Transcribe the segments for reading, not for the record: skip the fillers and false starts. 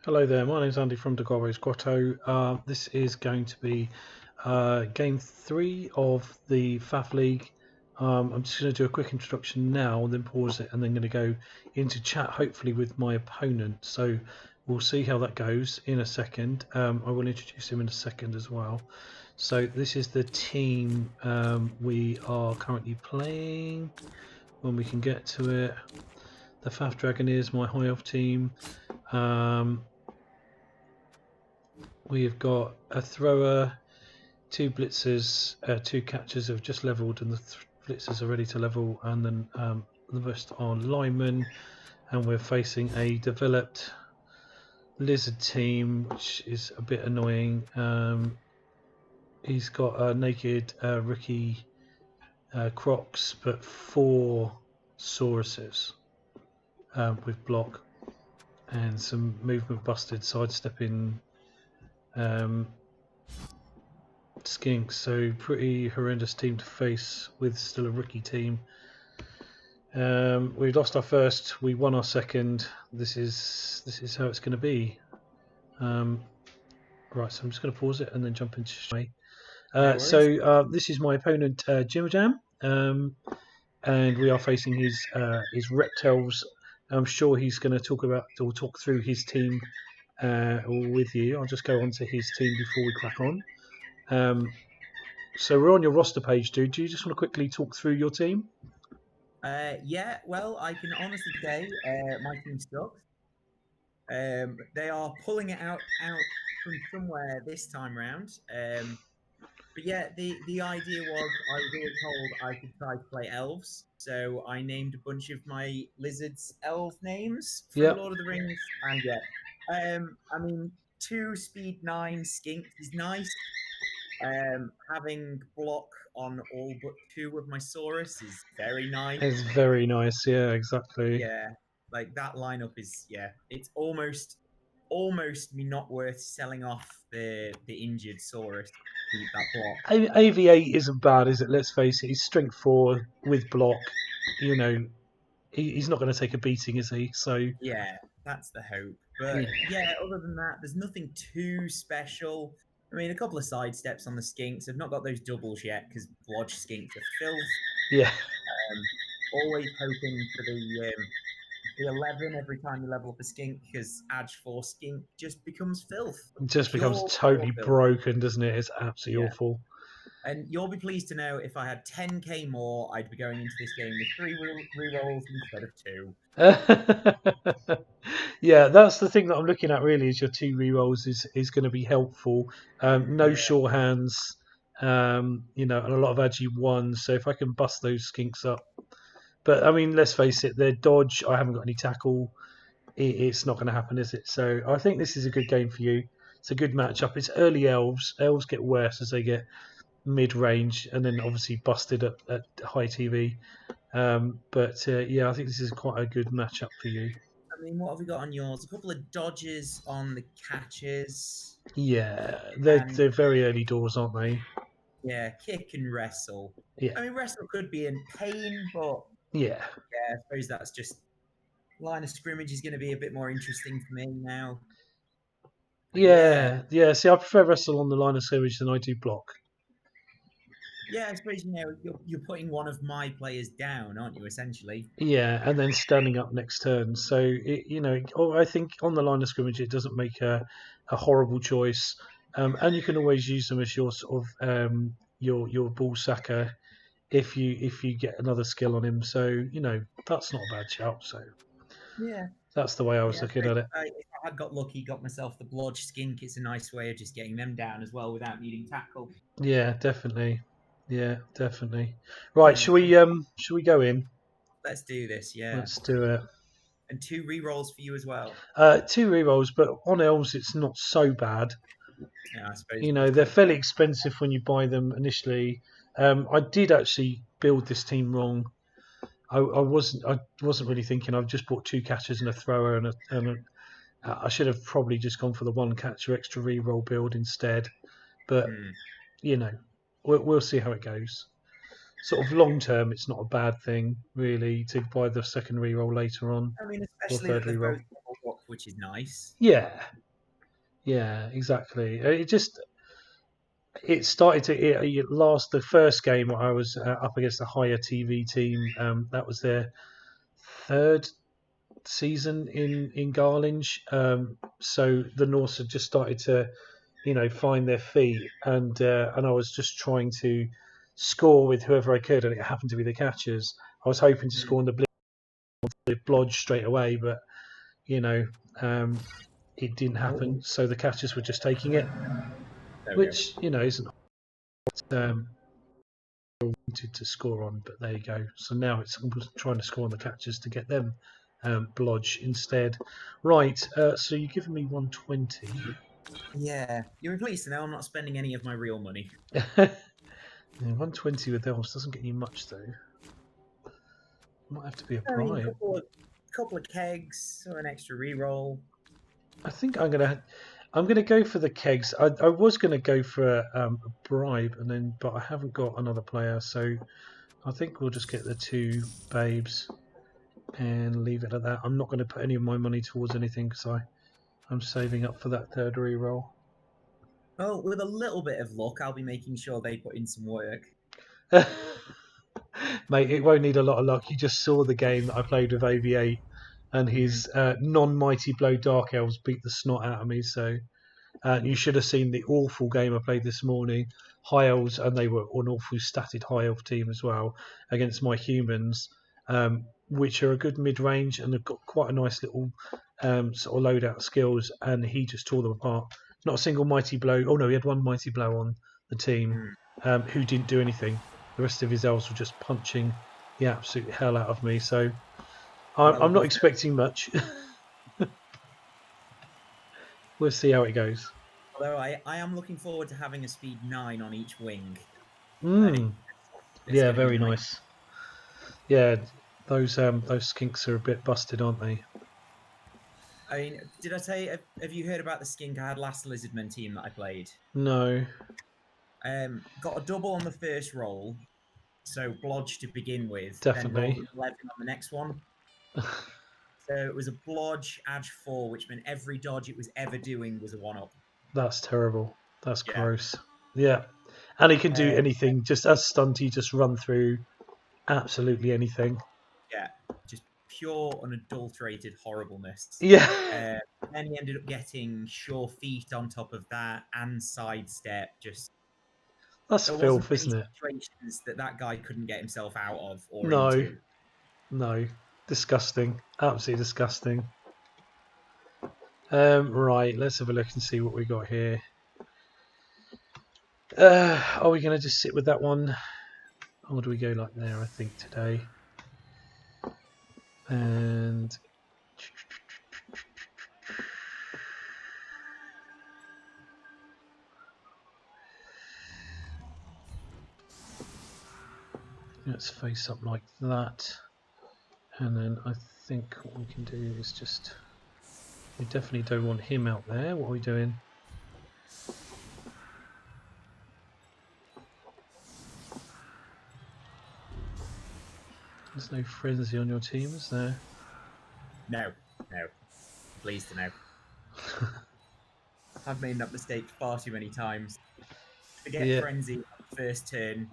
Hello there, my name's Andy from Dagoro's Grotto. This is going to be game 3 of the FAFF League. I'm just going to do a quick introduction now and then pause it and then going to go into chat hopefully with my opponent. So we'll see how that goes in a second. I will introduce him in a second as well. So this is the team we are currently playing when we can get to it. The FAFF Dragon is my High Elf team. We've got a thrower, two blitzers, two catchers have just levelled, and the blitzers are ready to level, and then the rest are linemen, and we're facing a developed lizard team, which is a bit annoying. He's got a naked rookie Crocs, but 4 Sauruses with block and some movement busted, sidestepping. Skinks, so pretty horrendous team to face with still a rookie team. We lost our first, we won our second. This is how it's going to be. Right, so I'm just going to pause it and then jump into this is my opponent, Jim Jam, and we are facing his reptiles. I'm sure he's going to talk through his team with you. I'll just go on to his team before we crack on. So we're on your roster page, dude. Do you just want to quickly talk through your team? Yeah, well, I can honestly say my team sucks. They are pulling it out from somewhere this time round. But yeah, the idea was I was always told I could try to play elves, so I named a bunch of my lizards elf names from Yep. Lord of the Rings, and yeah, I mean 2 speed 9 skink is nice. Having block on all but 2 of my Saurus is very nice. It's very nice. Yeah, exactly. Yeah, like that lineup is it's almost me not worth selling off the injured Saurus to keep that block. AV8 isn't bad, is it? Let's face it. He's strength 4 with block. You know, he's not going to take a beating, is he? So Yeah, that's the hope. But yeah, yeah, other than that, there's nothing too special. I mean, a couple of side steps on the skinks. I've not got those doubles yet because blodge skinks are filth. yeah. Always hoping for the 11 every time you level up a skink because Edge 4 skink just becomes filth. It just becomes Pure totally filth. broken, doesn't it? It's absolutely Yeah. awful. And you'll be pleased to know if I had 10k more, I'd be going into this game with 3 rerolls instead of 2. Yeah, that's the thing that I'm looking at. Really, is your 2 rerolls is going to be helpful. No Yeah. sure hands, and a lot of agi ones. So if I can bust those skinks up, but I mean, let's face it, their dodge. I haven't got any tackle. It's not going to happen, is it? So I think this is a good game for you. It's a good matchup. It's early elves. Elves get worse as they get mid range, and then obviously busted at high TV. Yeah, I think this is quite a good matchup for you. I mean, what have we got on yours? A couple of dodges on the catches. Yeah, And they're very early doors, aren't they? yeah, kick and wrestle. Yeah, I mean, wrestle could be in pain, but yeah, yeah, I suppose that's just line of scrimmage is going to be a bit more interesting for me now. But yeah, yeah. See, I prefer wrestle on the line of scrimmage than I do block. yeah, I suppose you're putting one of my players down, aren't you? Essentially. Yeah, and then standing up next turn. So I think on the line of scrimmage, it doesn't make a horrible choice, and you can always use them as your sort of your ball sacker if you get another skill on him. So that's not a bad shout. So Yeah. that's the way I was Yeah, looking at it. if I had got lucky, got myself the blodge skink, it's a nice way of just getting them down as well without needing tackle. Yeah, definitely. Yeah, definitely. Right, Yeah, so should we go in? let's do this. Yeah, Let's do it. and 2 rerolls for you as well. 2 rerolls, but on elves it's not so bad. Yeah, I suppose we They're could. fairly expensive when you buy them initially. I did actually build this team wrong. I wasn't really thinking. I've just bought 2 catchers and a thrower, I should have probably just gone for the 1 catcher extra reroll build instead. But Hmm. you know, we'll see how it goes. Sort of long term, it's not a bad thing really to buy the second reroll later on I mean, or especially third that they've reroll. both leveled up which is nice. Yeah, exactly. It started to last. The first game I was up against a higher TV team. That was their third season in Garlinge. So the Norse had just started to, find their feet, and I was just trying to score with whoever I could, and it happened to be the catchers. I was hoping to score on the blodge straight away, but you know, it didn't happen. So the catchers were just taking it, There we go. which isn't to score on, but there you go. So now I'm trying to score on the catchers to get them blodge instead. Right, so you're giving me 120. Yeah, you'll be pleased to know I'm not spending any of my real money. 120 with elves doesn't get you much though. Might have to be a I mean, bribe. couple of kegs or an extra reroll. I think I'm gonna go for the kegs. I was gonna go for a bribe, but I haven't got another player, so I think we'll just get the two babes and leave it at that. I'm not going to put any of my money towards anything because I'm saving up for that third reroll. Well, with a little bit of luck, I'll be making sure they put in some work. Mate, it won't need a lot of luck. You just saw the game that I played with AV8, and his non-mighty blow dark elves beat the snot out of me. So you should have seen the awful game I played this morning. High elves, and they were an awful statted high elf team as well against my humans, which are a good mid-range and have got quite a nice little sort of loadout skills. And he just tore them apart. Not a single mighty blow. Oh no, he had one mighty blow on the team, who didn't do anything. The rest of his elves were just punching the absolute hell out of me. So I'm not expecting much. We'll see how it goes. Although I am looking forward to having a speed 9 on each wing. It's Yeah, going to be very nice. nice. Yeah, those skinks are a bit busted, aren't they? I mean, did I tell you? Have you heard about the skink I had last lizardmen team that I played? No, Got a double on the first roll, so blodge to begin with, then rolled definitely. an 11 on the next one. So it was a blodge edge 4, which meant every dodge it was ever doing was a 1-up. That's terrible. That's Yeah. gross. Yeah, and he can do Uh, anything. Just as stunty, just run through absolutely anything. yeah, just pure unadulterated horribleness. Yeah, Then he ended up getting sure feet on top of that and sidestep. Just that's there wasn't filth, many isn't it? situations that guy couldn't get himself out of or No, into. no, disgusting. Absolutely disgusting. Right, let's have a look and see what we got here. Are we going to just sit with that one? Or do we go like there, I think, today? And let's face up like that. And then I think what we can do is just... We definitely don't want him out there. What are we doing? There's no frenzy on your team, is there? No. Pleased to know. I've made that mistake far too many times. Forget Yeah. frenzy on the first turn.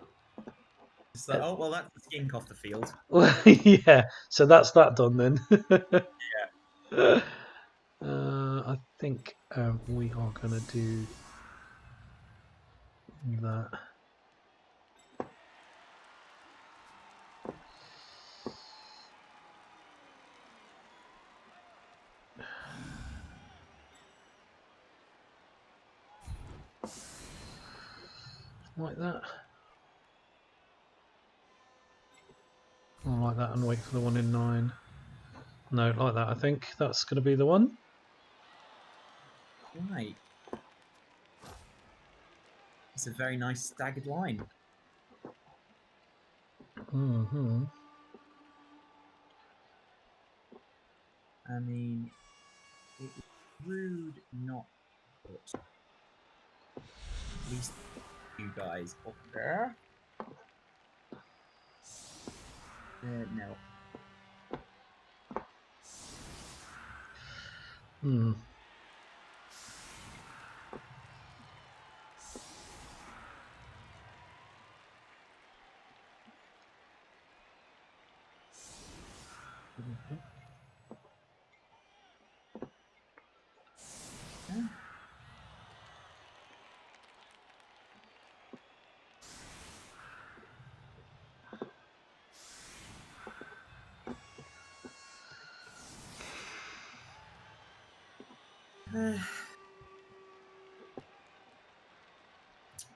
Just like, oh well, that's the skink off the field. Yeah, so that's that done then. Yeah. I think we are going to do that. Like that. Or like that and wait for the one in 9. No, like that. I think that's going to be the one. Right. It's a very nice staggered line. Mm-hmm. I mean, it was rude not to put at least you guys up there. No. Hmm.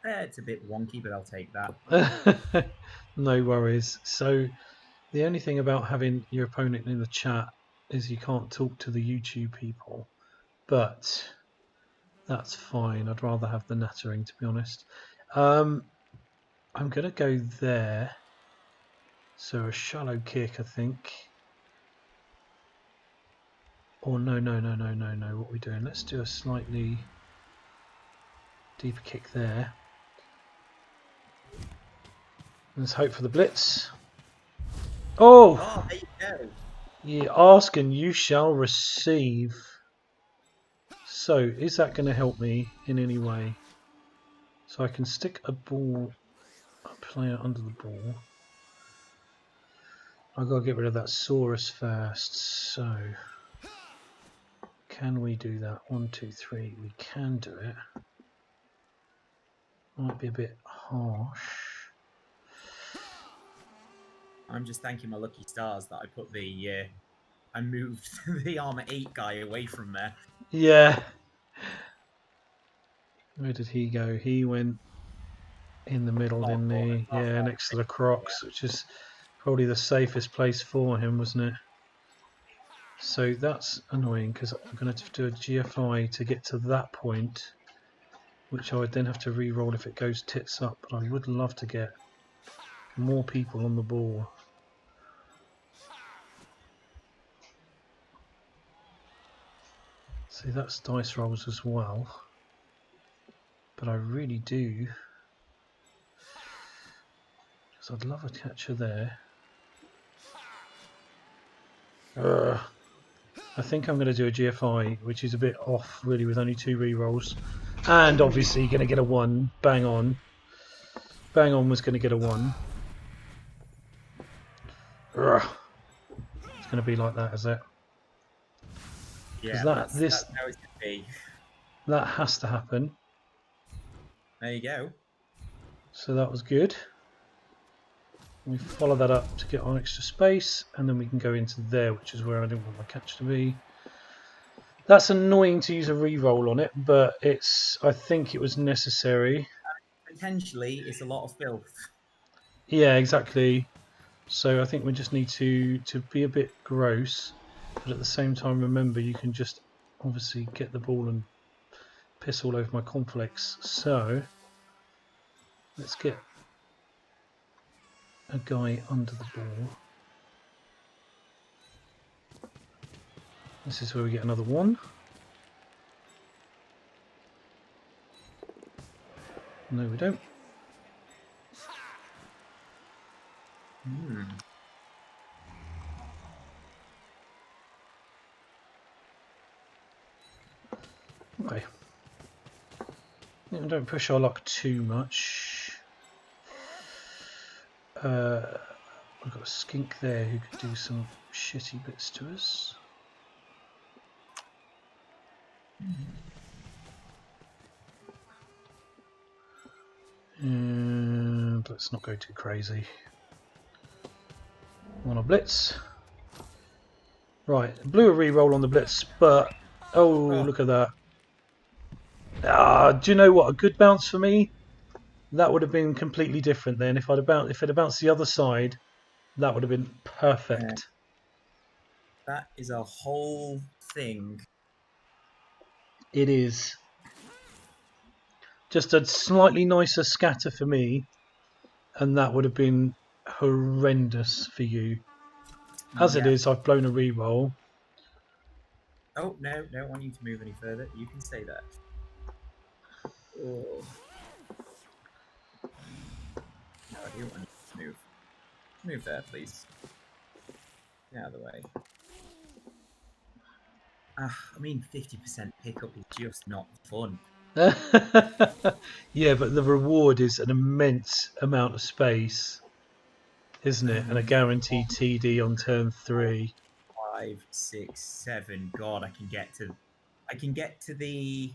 It's a bit wonky, but I'll take that. No worries. So the only thing about having your opponent in the chat is you can't talk to the YouTube people, but that's fine. I'd rather have the nattering, to be honest. I'm going to go there. So a shallow kick, I think. Or no. What are we doing? Let's do a slightly deeper kick there. Let's hope for the blitz. Oh! Oh, there you go. You ask and you shall receive. So, is that going to help me in any way? So I can stick a player under the ball. I've got to get rid of that Saurus first. So, can we do that? 1, 2, 3. We can do it. Might be a bit harsh. I'm just thanking my lucky stars that I put I moved the armor 8 guy away from there. Yeah. Where did he go? He went in the middle, didn't he? Yeah, next to the Crocs, which is probably the safest place for him, wasn't it? So that's annoying because I'm going to have to do a GFI to get to that point, which I would then have to re-roll if it goes tits up. But I would love to get more people on the ball. See, that's dice rolls as well. But I really do, because I'd love a catcher there. I think I'm going to do a GFI, which is a bit off really with only 2 re-rolls. And obviously going to get a 1. Bang on. Bang on was going to get a 1. It's going to be like that, is it? Yeah, that's how it's going to be. That has to happen. There you go. So that was good. We follow that up to get on extra space, and then we can go into there, which is where I didn't want my catch to be. That's annoying to use a re-roll on it, but I think it was necessary. Potentially, it's a lot of filth. Yeah, exactly. So I think we just need to be a bit gross, but at the same time, remember you can just obviously get the ball and piss all over my cornflakes. So let's get a guy under the ball. This is where we get another 1. No, we don't. Okay. Don't push our luck too much. We've got a skink there who could do some shitty bits to us. And let's not go too crazy. On a blitz. Right, blew a re-roll on the blitz, but look at that. Do you know what? A good bounce for me. That would have been completely different then. If it had bounced the other side, that would have been perfect. That is a whole thing. It is. Just a slightly nicer scatter for me, and that would have been horrendous for you. As it is, I've blown a re-roll. Oh, no, don't want you to move any further. You can stay there. Oh. No, I do want you to move. Move there, please. Get out of the way. I mean, 50% pickup is just not fun. Yeah, but the reward is an immense amount of space, isn't it? And a guaranteed TD on turn 3. 5, 6, 7. God, I can get to the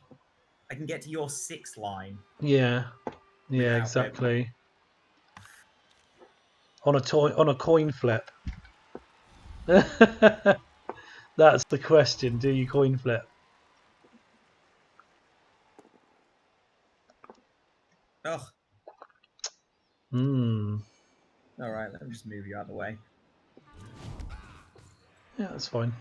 I can get to your 6 line Yeah, yeah, without exactly. On a coin flip. That's the question. Do you coin flip? Oh, Hmm. all right. Let me just move you out of the way. Yeah, that's fine.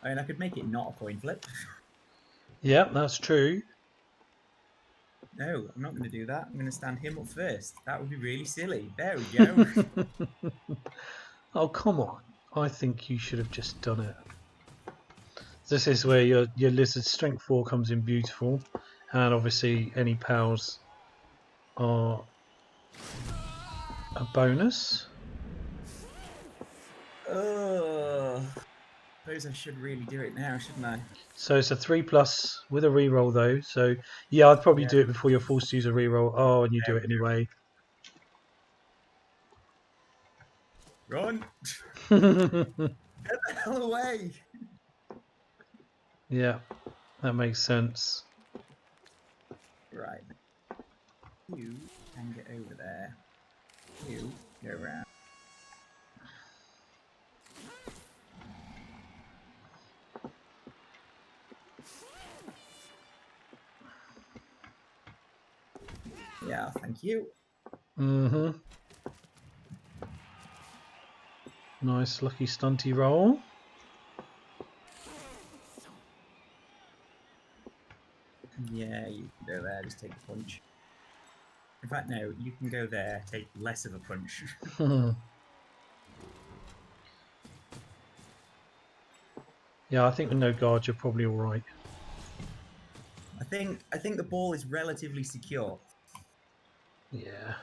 I mean, I could make it not a coin flip. Yeah, that's true. No, I'm not going to do that. I'm going to stand him up first. That would be really silly. There we go. Oh, come on. I think you should have just done it. This is where your lizard strength 4 comes in beautiful. And obviously any pals are a bonus. Oh, suppose I should really do it now, shouldn't I? So it's a 3+ with a reroll though. So yeah, I'd probably Yeah, do it before you're forced to use a reroll. Oh, and you do there it anyway. we go. Run! Get the hell away! Yeah, that makes sense. Right. You can get over there. You go around. Yeah, thank you. Mm-hmm. Nice lucky stunty roll. Yeah, you can go there, just take a punch. In fact, no, you can go there, take less of a punch. Yeah, I think with no guard you're probably all right. I think the ball is relatively secure. Yeah.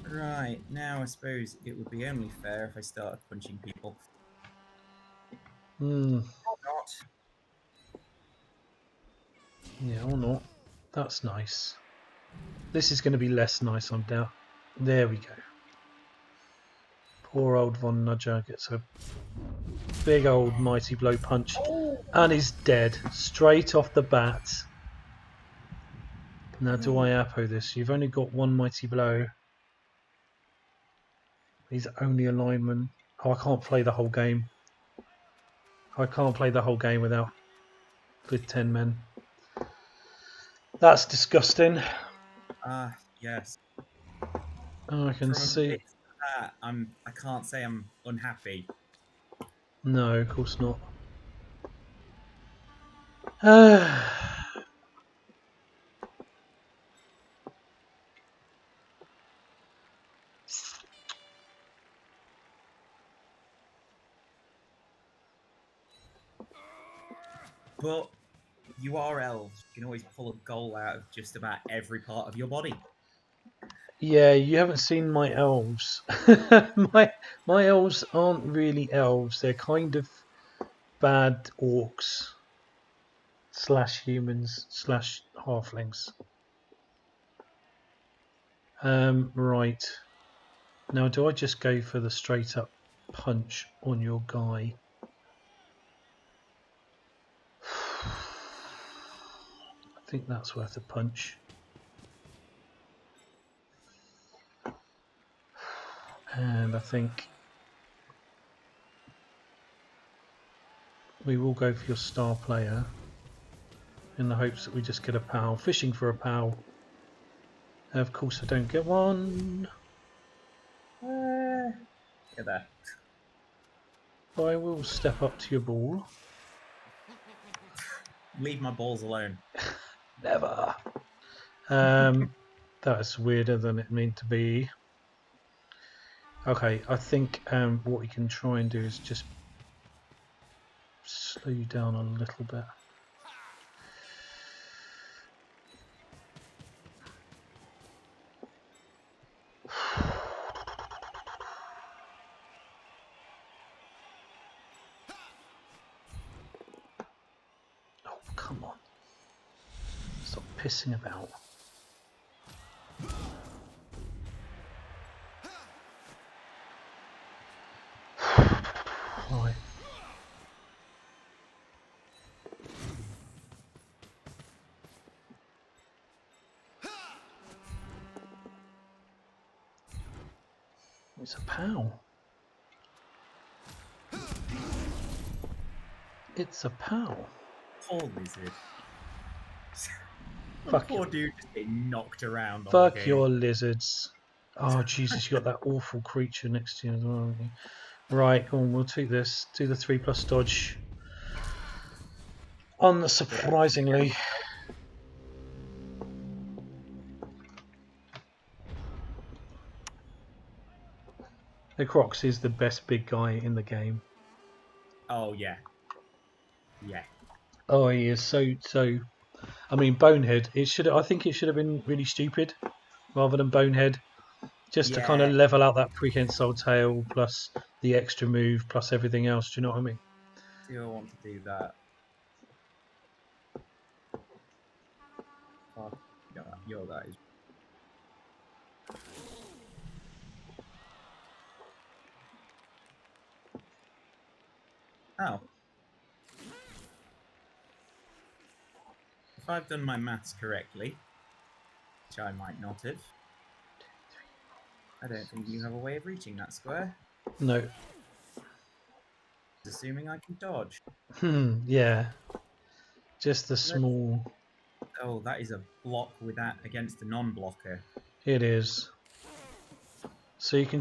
Right, now I suppose it would be only fair if I started punching people. Hmm. Or not. Yeah, or not. That's nice. This is going to be less nice, I'm doubt. There we go. Poor old Von Nudger gets a big old mighty blow punch and is dead straight off the bat. Now, do I Apo this? You've only got one mighty blow. He's only a lineman. Oh, I can't play the whole game. I can't play the whole game with 10 men. That's disgusting. Ah, yes. Oh, I can From a see. bit that I can't say I'm unhappy. No, of course not. But you are elves. You can always pull a goal out of just about every part of your body. Yeah, you haven't seen my elves. my elves aren't really elves. They're kind of bad orcs / humans / halflings. Right. Now, do I just go for the straight up punch on your guy? I think that's worth a punch. And I think we will go for your star player in the hopes that we just get a pal. Fishing for a pal. Of course I don't get one. Get there. I will step up to your ball. Leave my balls alone. Never. That's weirder than it meant to be. Okay, I think what we can try and do is just slow you down a little bit. come on. Stop pissing about. Right. It's a POW. It's a POW. Poor lizard. Fuck Poor you. dude just getting knocked around on Fuck the game. your lizards. Oh Jesus, you got that awful creature next to you as well, haven't you? Right, go on, we'll take this. Do the 3+ dodge. Unsurprisingly. The Crocs is the best big guy in the game. Oh yeah. Yeah. Oh, he is so. I mean, Bonehead. I think it should have been really stupid rather than Bonehead, just to kind of Yeah. level out that prehensile tail plus the extra move plus everything else. Do you know what I mean? Do I want to do that? Fuck. Yeah, yo, that is. Oh. If I've done my maths correctly, which I might not have, I don't think you have a way of reaching that square. No. Assuming I can dodge. Yeah. Just the Let's- small. Oh, that is a block with that against a non-blocker. It is. So you can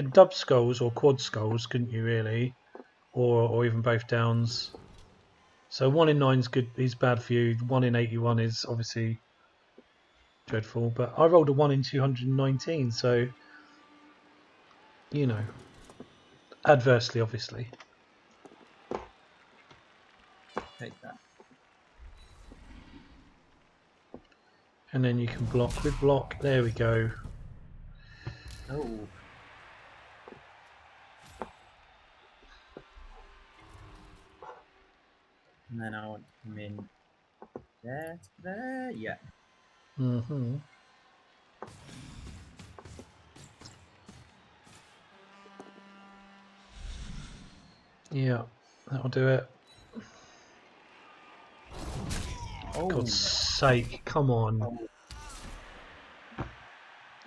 dub skulls or quad skulls, couldn't you really? Or even both downs. So 1 in 9 is bad for you. 1 in 81 is obviously dreadful. But I rolled a 1 in 219, so you know, adversely, obviously. Take that. And then you can block with block. There we go. Oh. And then I want to come in there, to there. Yeah. Mm-hmm. Yeah, that'll do it. Oh. God's sake, come on.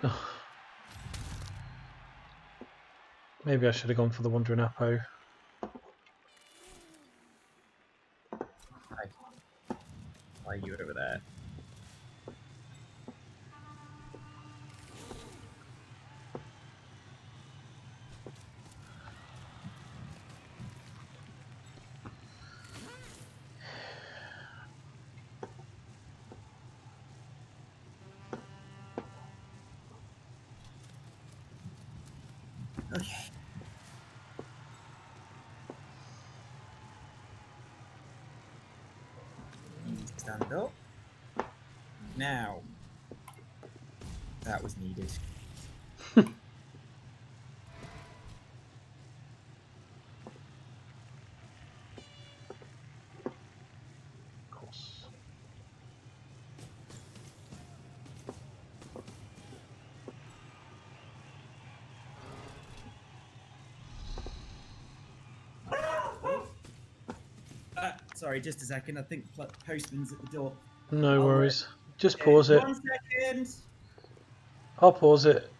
Oh. Maybe I should have gone for the Wandering Apo. Why are you over there? Okay. Stand up. Now. That was needed. Of course. Sorry, just a second. I think postman's at the door. No I'll, worries. Just pause it. 1 second. I'll pause it.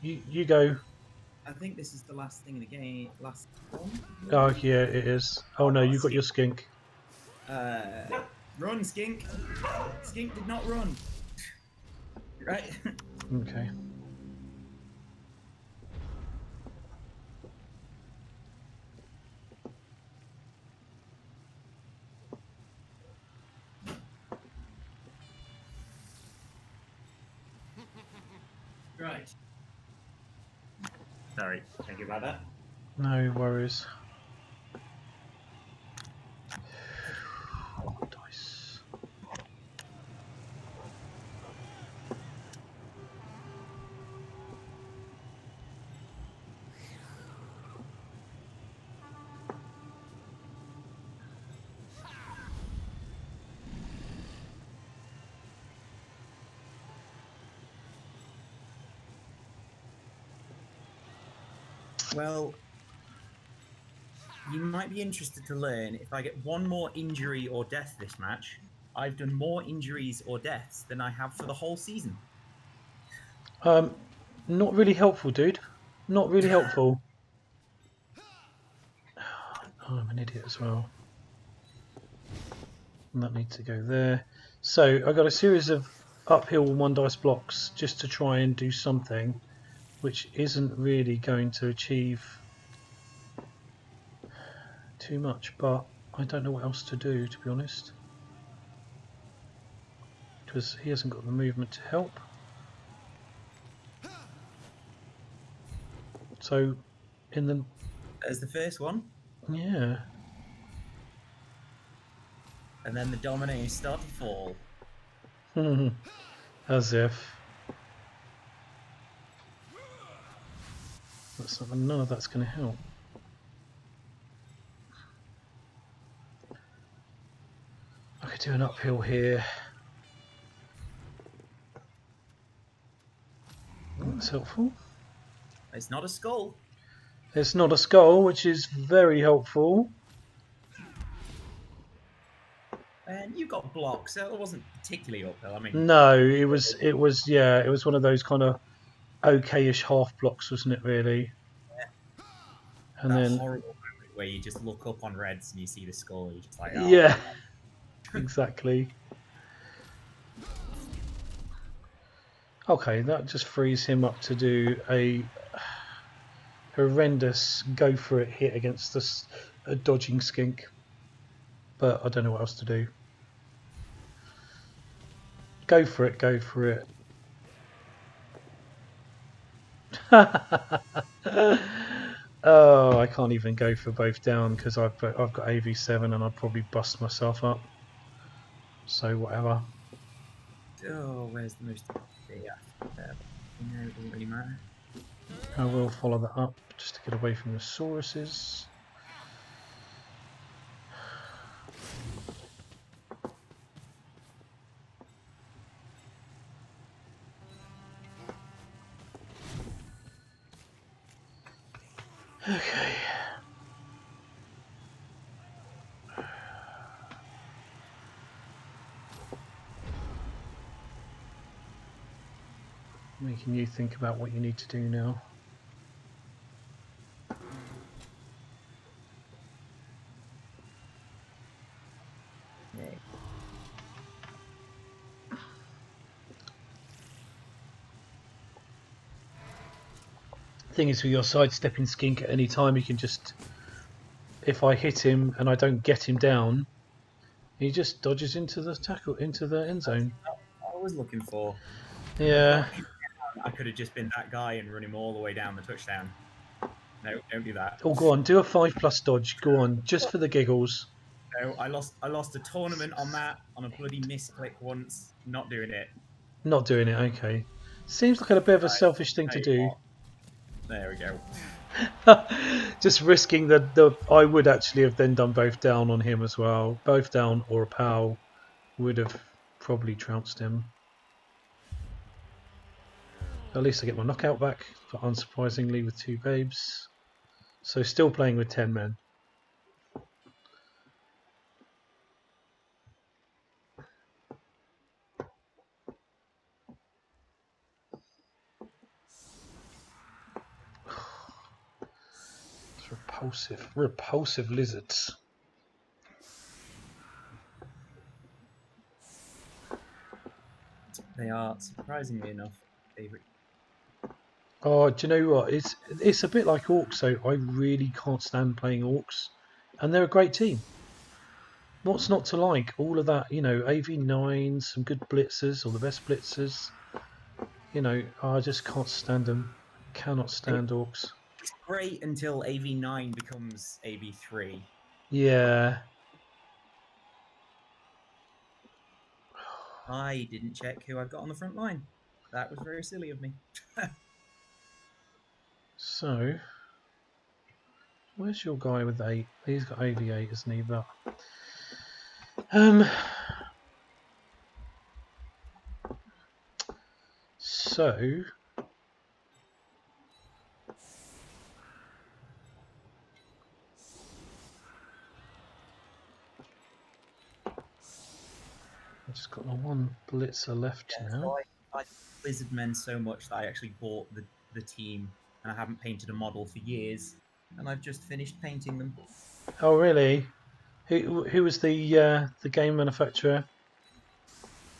You go. I think this is the last thing in the game. Last one. Oh yeah, it is. Oh no, you got your skink. Run, skink. Skink did not run. Right. Okay. Right. Sorry. Thank you about that. No worries. Oh, dice. Well, you might be interested to learn if I get one more injury or death this match, I've done more injuries or deaths than I have for the whole season. Not really helpful, dude. Not really helpful. Oh, I'm an idiot as well. And that needs to go there. So I got a series of uphill 1 dice blocks just to try and do something, which isn't really going to achieve too much, but I don't know what else to do, to be honest, because he hasn't got the movement to help. So in the There's the first one, yeah, and then the dominoes start to fall. as if none of that's going to help. I could do an uphill here. That's helpful. It's not a skull. It's not a skull, which is very helpful. And you got blocks, so it wasn't particularly uphill. I mean, No, it was yeah, it was one of those kind of okayish half blocks, wasn't it, really? And that then horrible moment where you just look up on Reds and you see the skull, you're just like, oh yeah, my god. exactly. Okay, that just frees him up to do a horrendous go for it hit against this dodging skink. But I don't know what else to do. Go for it, go for it. Oh, I can't even go for both down because I've got AV7 and I'd probably bust myself up. So whatever. Oh, where's the most? Yeah, no, it doesn't really matter. I will follow that up just to get away from the Sauruses. Okay. Making you think about what you need to do now. Yeah. Thing is, with your sidestepping skink at any time, you can just, if I hit him and I don't get him down, he just dodges into the tackle, into the end zone. I was looking for. I've Yeah. got him down. I could have just been that guy and run him all the way down the touchdown. No, don't do that. Oh, go on, do a 5+ dodge. Go on, just for the giggles. No, I lost a tournament on that on a bloody misclick once. Not doing it. Not doing it. Okay. Seems like a bit of a Right, selfish thing to tell you do. what. There we go. Just risking the I would actually have then done both down on him as well. Both down or a pal would have probably trounced him. At least I get my knockout back, but unsurprisingly with 2 babes. So still playing with 10 men. It's repulsive. Repulsive lizards. They are surprisingly enough favorite. Oh, do you know what? It's a bit like orcs, so I really can't stand playing orcs. And they're a great team. What's not to like? All of that, AV9s, some good blitzers, or the best blitzers. I just can't stand them. Cannot stand orcs. It's great until AV9 becomes AV3. Yeah. I didn't check who I've got on the front line. That was very silly of me. So, where's your guy with 8? He's got AV8, isn't he? But so just got the one blitzer left Yeah, now. so I lizardmen so much that I actually bought the team, and I haven't painted a model for years, and I've just finished painting them. Oh, really? Who was the game manufacturer?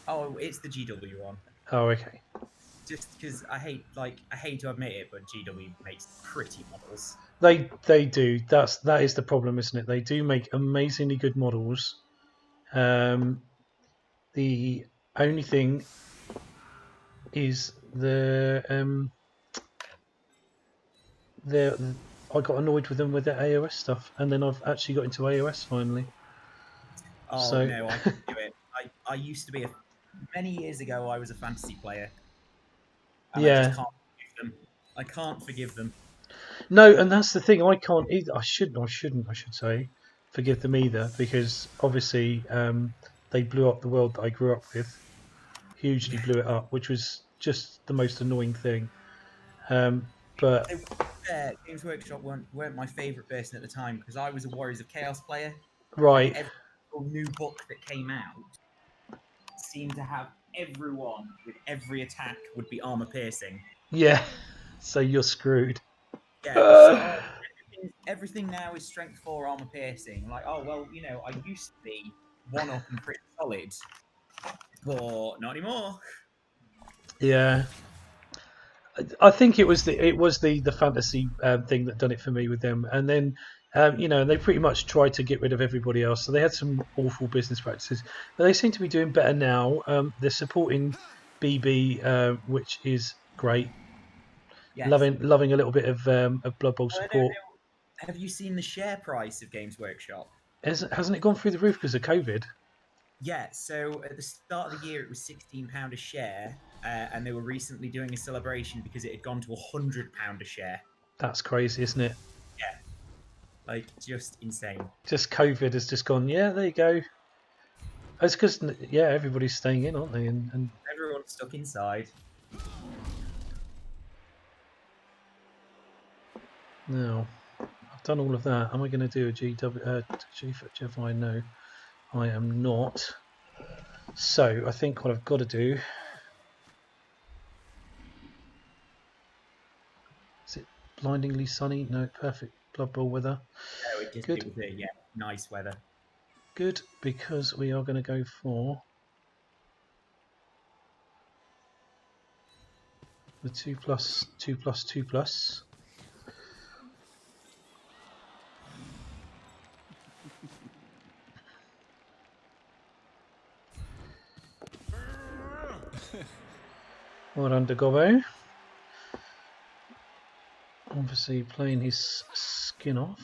Oh, it's the GW one. Oh, okay. Just because I hate to admit it, but GW makes pretty models. They do. That is the problem, isn't it? They do make amazingly good models. The only thing is the I got annoyed with them with their AOS stuff, and then I've actually got into AOS finally. Oh So no, I can do it. I used to be many years ago. I was a fantasy player, and I just yeah, can't forgive them. I can't forgive them. no, and that's the thing. I can't either. I shouldn't. I should say forgive them either because obviously they blew up the world that I grew up with. Hugely Yeah, blew it up, which was just the most annoying thing. But they, Games Workshop weren't my favorite person at the time because I was a Warriors of Chaos player, and right, every single new book that came out seemed to have everyone with every attack would be armor piercing. yeah. So you're screwed. Yeah, it was so everything now is strength 4 armor piercing. Like, oh well, I used to be one up and pretty solid, but not anymore. Yeah, I think it was the fantasy thing that done it for me with them, and then they pretty much tried to get rid of everybody else. So they had some awful business practices, but they seem to be doing better now. They're supporting BB, which is great. Yes. Loving a little bit of Blood Bowl I don't support. know. Have you seen the share price of Games Workshop? Hasn't it gone through the roof because of COVID? Yeah. So at the start of the year, it was £16 a share, and they were recently doing a celebration because it had gone to £100 a share. That's crazy, isn't it? Yeah, like just insane. Just COVID has just gone. Yeah, there you go. It's because everybody's staying in, aren't they? And Everyone's stuck inside. now I've done all of that. Am I going to do a G for Jevi? No, I am not. So I think what I've got to do is it blindingly sunny? No, perfect Blood Bowl weather. No, it Good, was nice weather. good, because we are going to go for the 2+, 2+, 2+. Well done, Gobbo. Obviously playing his skin off.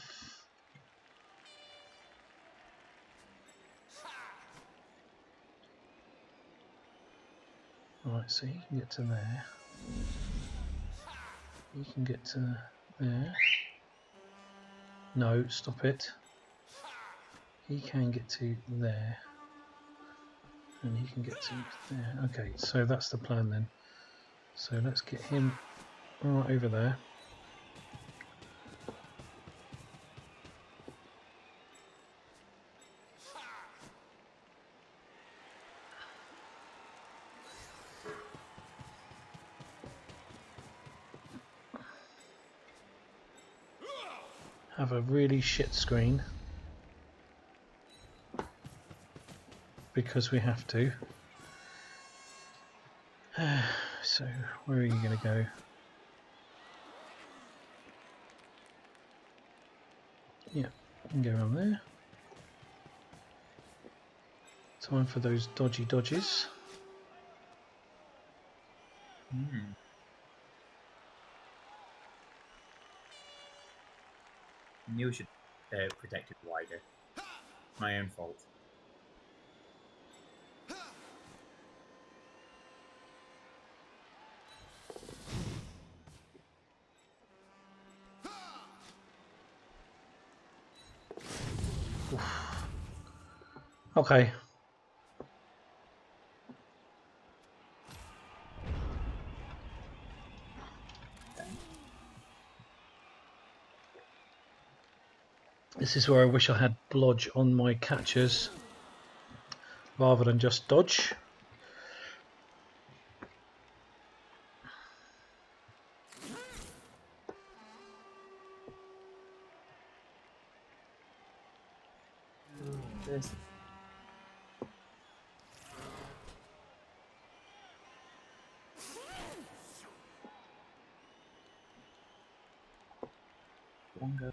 Right, so he can get to there. He can get to there. No, stop it. He can get to there. And he can get to there. Okay, so that's the plan then. So let's get him right over there. Have a really shit screen. Because we have to. So, where are you going to go? Yeah, you can go around there. Time for those dodgy dodges. Mm. Knew we should protect it wider. My own fault. Okay. This is where I wish I had blodge on my catchers. rather than just dodge. This. One go.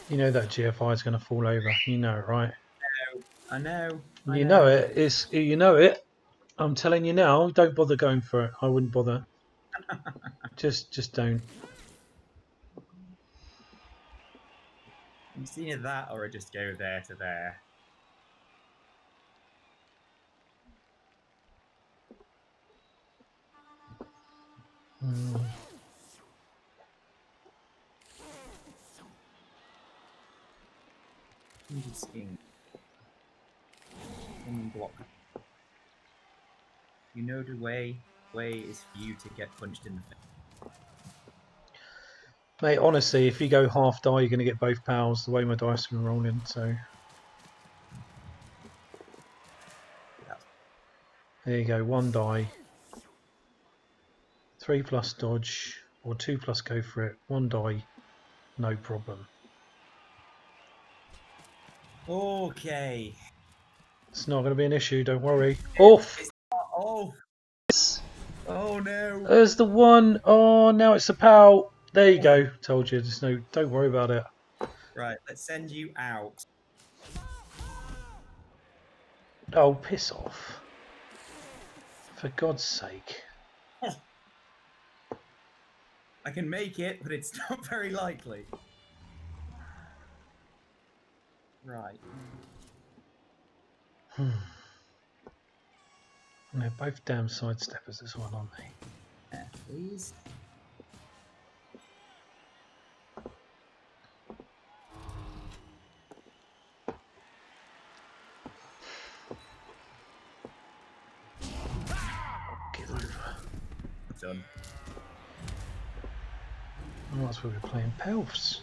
You know that GFI is going to fall over. You know it, right? I know. You know it. You know it. I'm telling you now. Don't bother going for it. I wouldn't bother. just don't. It's either that or I just go there to there. Skiing. Block. You know the way is for you to get punched in the face. Mate, honestly, if you go half die, you're going to get both pals. The way my dice have been rolling, so Yeah. there you go. 1 die, 3+ dodge, or 2+ go for it. 1 die, no problem. Okay. It's not going to be an issue. Don't worry. Off. Oh. Oh no. There's the 1. Oh, now it's a pal. There you go. Told you. There's no. Don't worry about it. Right. Let's send you out. Oh, piss off. For God's sake. I can make it, but it's not very likely. Right. They're both damn sidesteppers as well, aren't they? Yeah, please. Get over. Done. Oh, that's where we're playing Pelfs.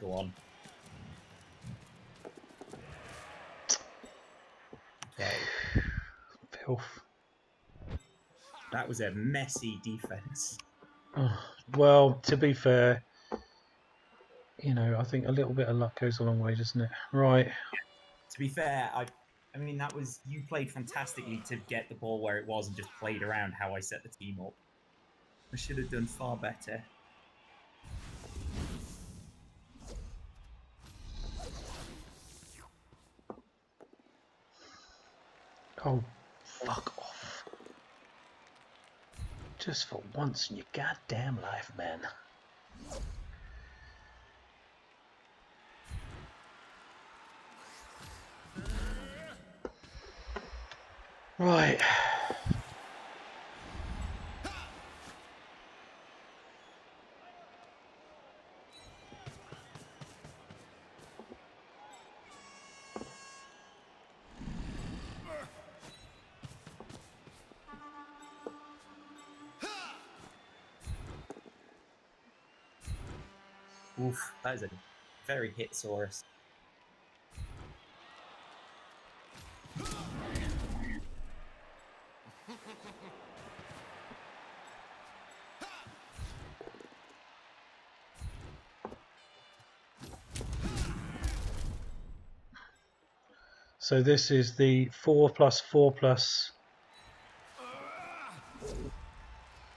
Go on. Okay. Filth. That was a messy defense. Oh, well, to be fair, you know, I think a little bit of luck goes a long way, doesn't it? Right. To be fair, I mean, that was you played fantastically to get the ball where it was and just played around how I set the team up. I should have done far better. Oh, fuck off. Just for once in your goddamn life, man. Right. Oof, that is a very hit-saurus. So this is the 4+4+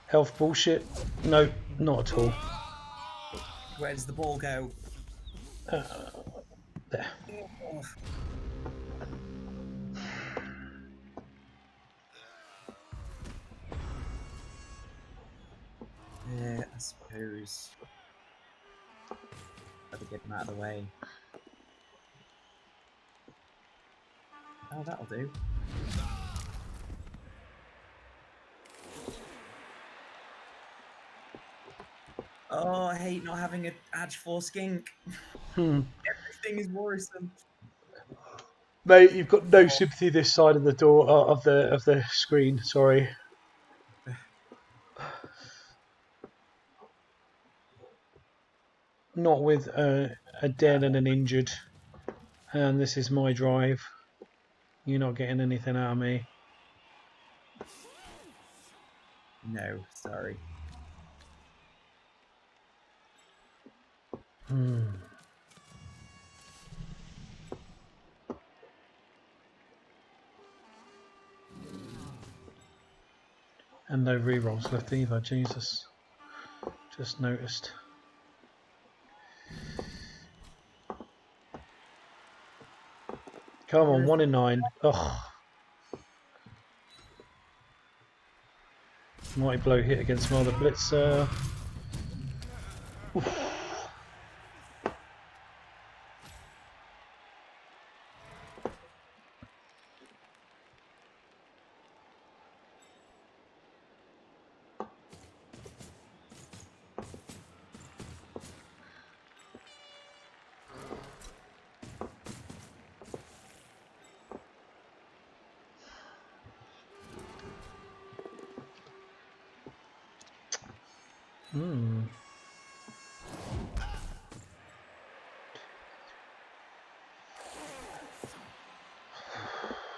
health bullshit. No, not at all. Where does the ball go? There. Oh. I suppose. Better get him out of the way. Oh, that'll do. Oh, I hate not having a Edge 4 skink. Everything is worrisome. Mate, you've got no sympathy this side of the door of the screen. Sorry. Not with a dead and an injured. And this is my drive. You're not getting anything out of me. No, sorry. And no rerolls left either. Jesus. Just noticed. Come on, 1 in 9. Ugh. Mighty blow hit against my other blitzer. Oof.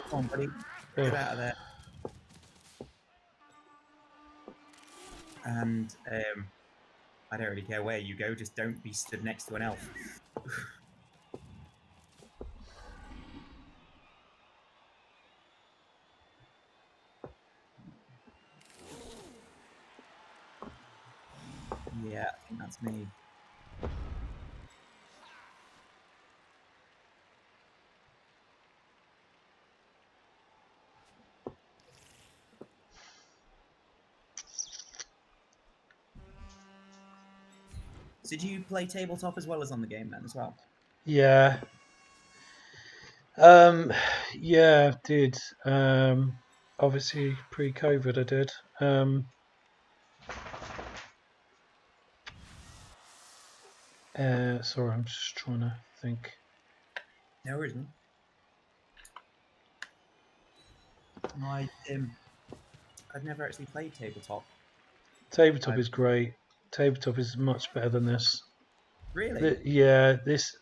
Come on, buddy. Get out of there. And I don't really care where you go, just don't be stood next to an elf. Yeah, I think that's me. So did you play tabletop as well as on the game then as well? Yeah. Yeah, did. Obviously pre-COVID I did. Sorry, I'm just trying to think. No worries, man. I'd never actually played tabletop. Tabletop is great. Tabletop is much better than this. Really? Yeah, this.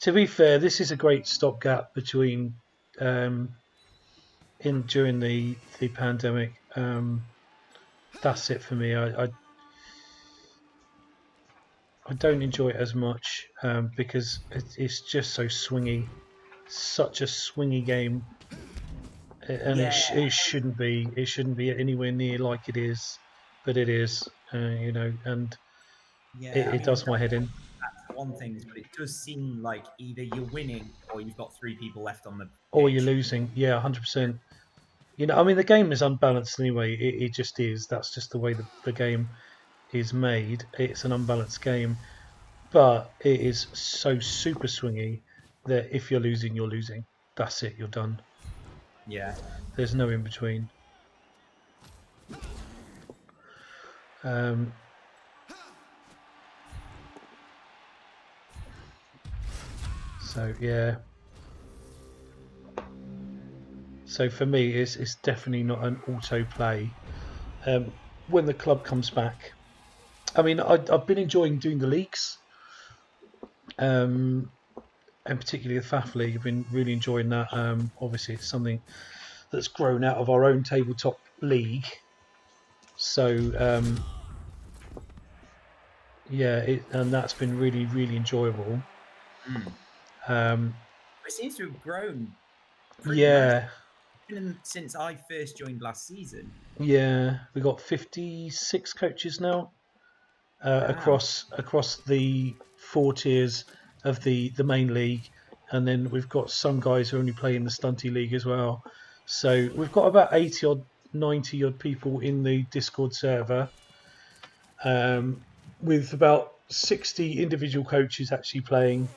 To be fair, this is a great stopgap between during the pandemic. That's it for me. I don't enjoy it as much because it's just so swingy, such a swingy game, and Yeah. it shouldn't be. It shouldn't be anywhere near like it is, but it is. You know, and Yeah, I it mean, does my head in. that's one thing, but it does seem like either you're winning or you've got 3 people left on the Or you're pitch. losing. Yeah, 100%. You know, I mean, the game is unbalanced anyway. It just is. That's just the way the game is made. It's an unbalanced game, but it is so super swingy that if you're losing, you're losing. That's it. You're done. Yeah. There's no in between. So yeah. So for me, it's definitely not an auto play. When the club comes back, I mean, I've been enjoying doing the leagues, and particularly the FAFF League. I've been really enjoying that. Obviously, it's something that's grown out of our own tabletop league. So yeah, and that's been really really enjoyable. It seems to have grown pretty nicely Yeah, since I first joined last season. yeah, we got 56 coaches now Wow. across the 4 tiers of the main league, and then we've got some guys who only play in the Stunty League as well. So we've got about 80 odd, 90 odd people in the Discord server, with about 60 individual coaches actually playing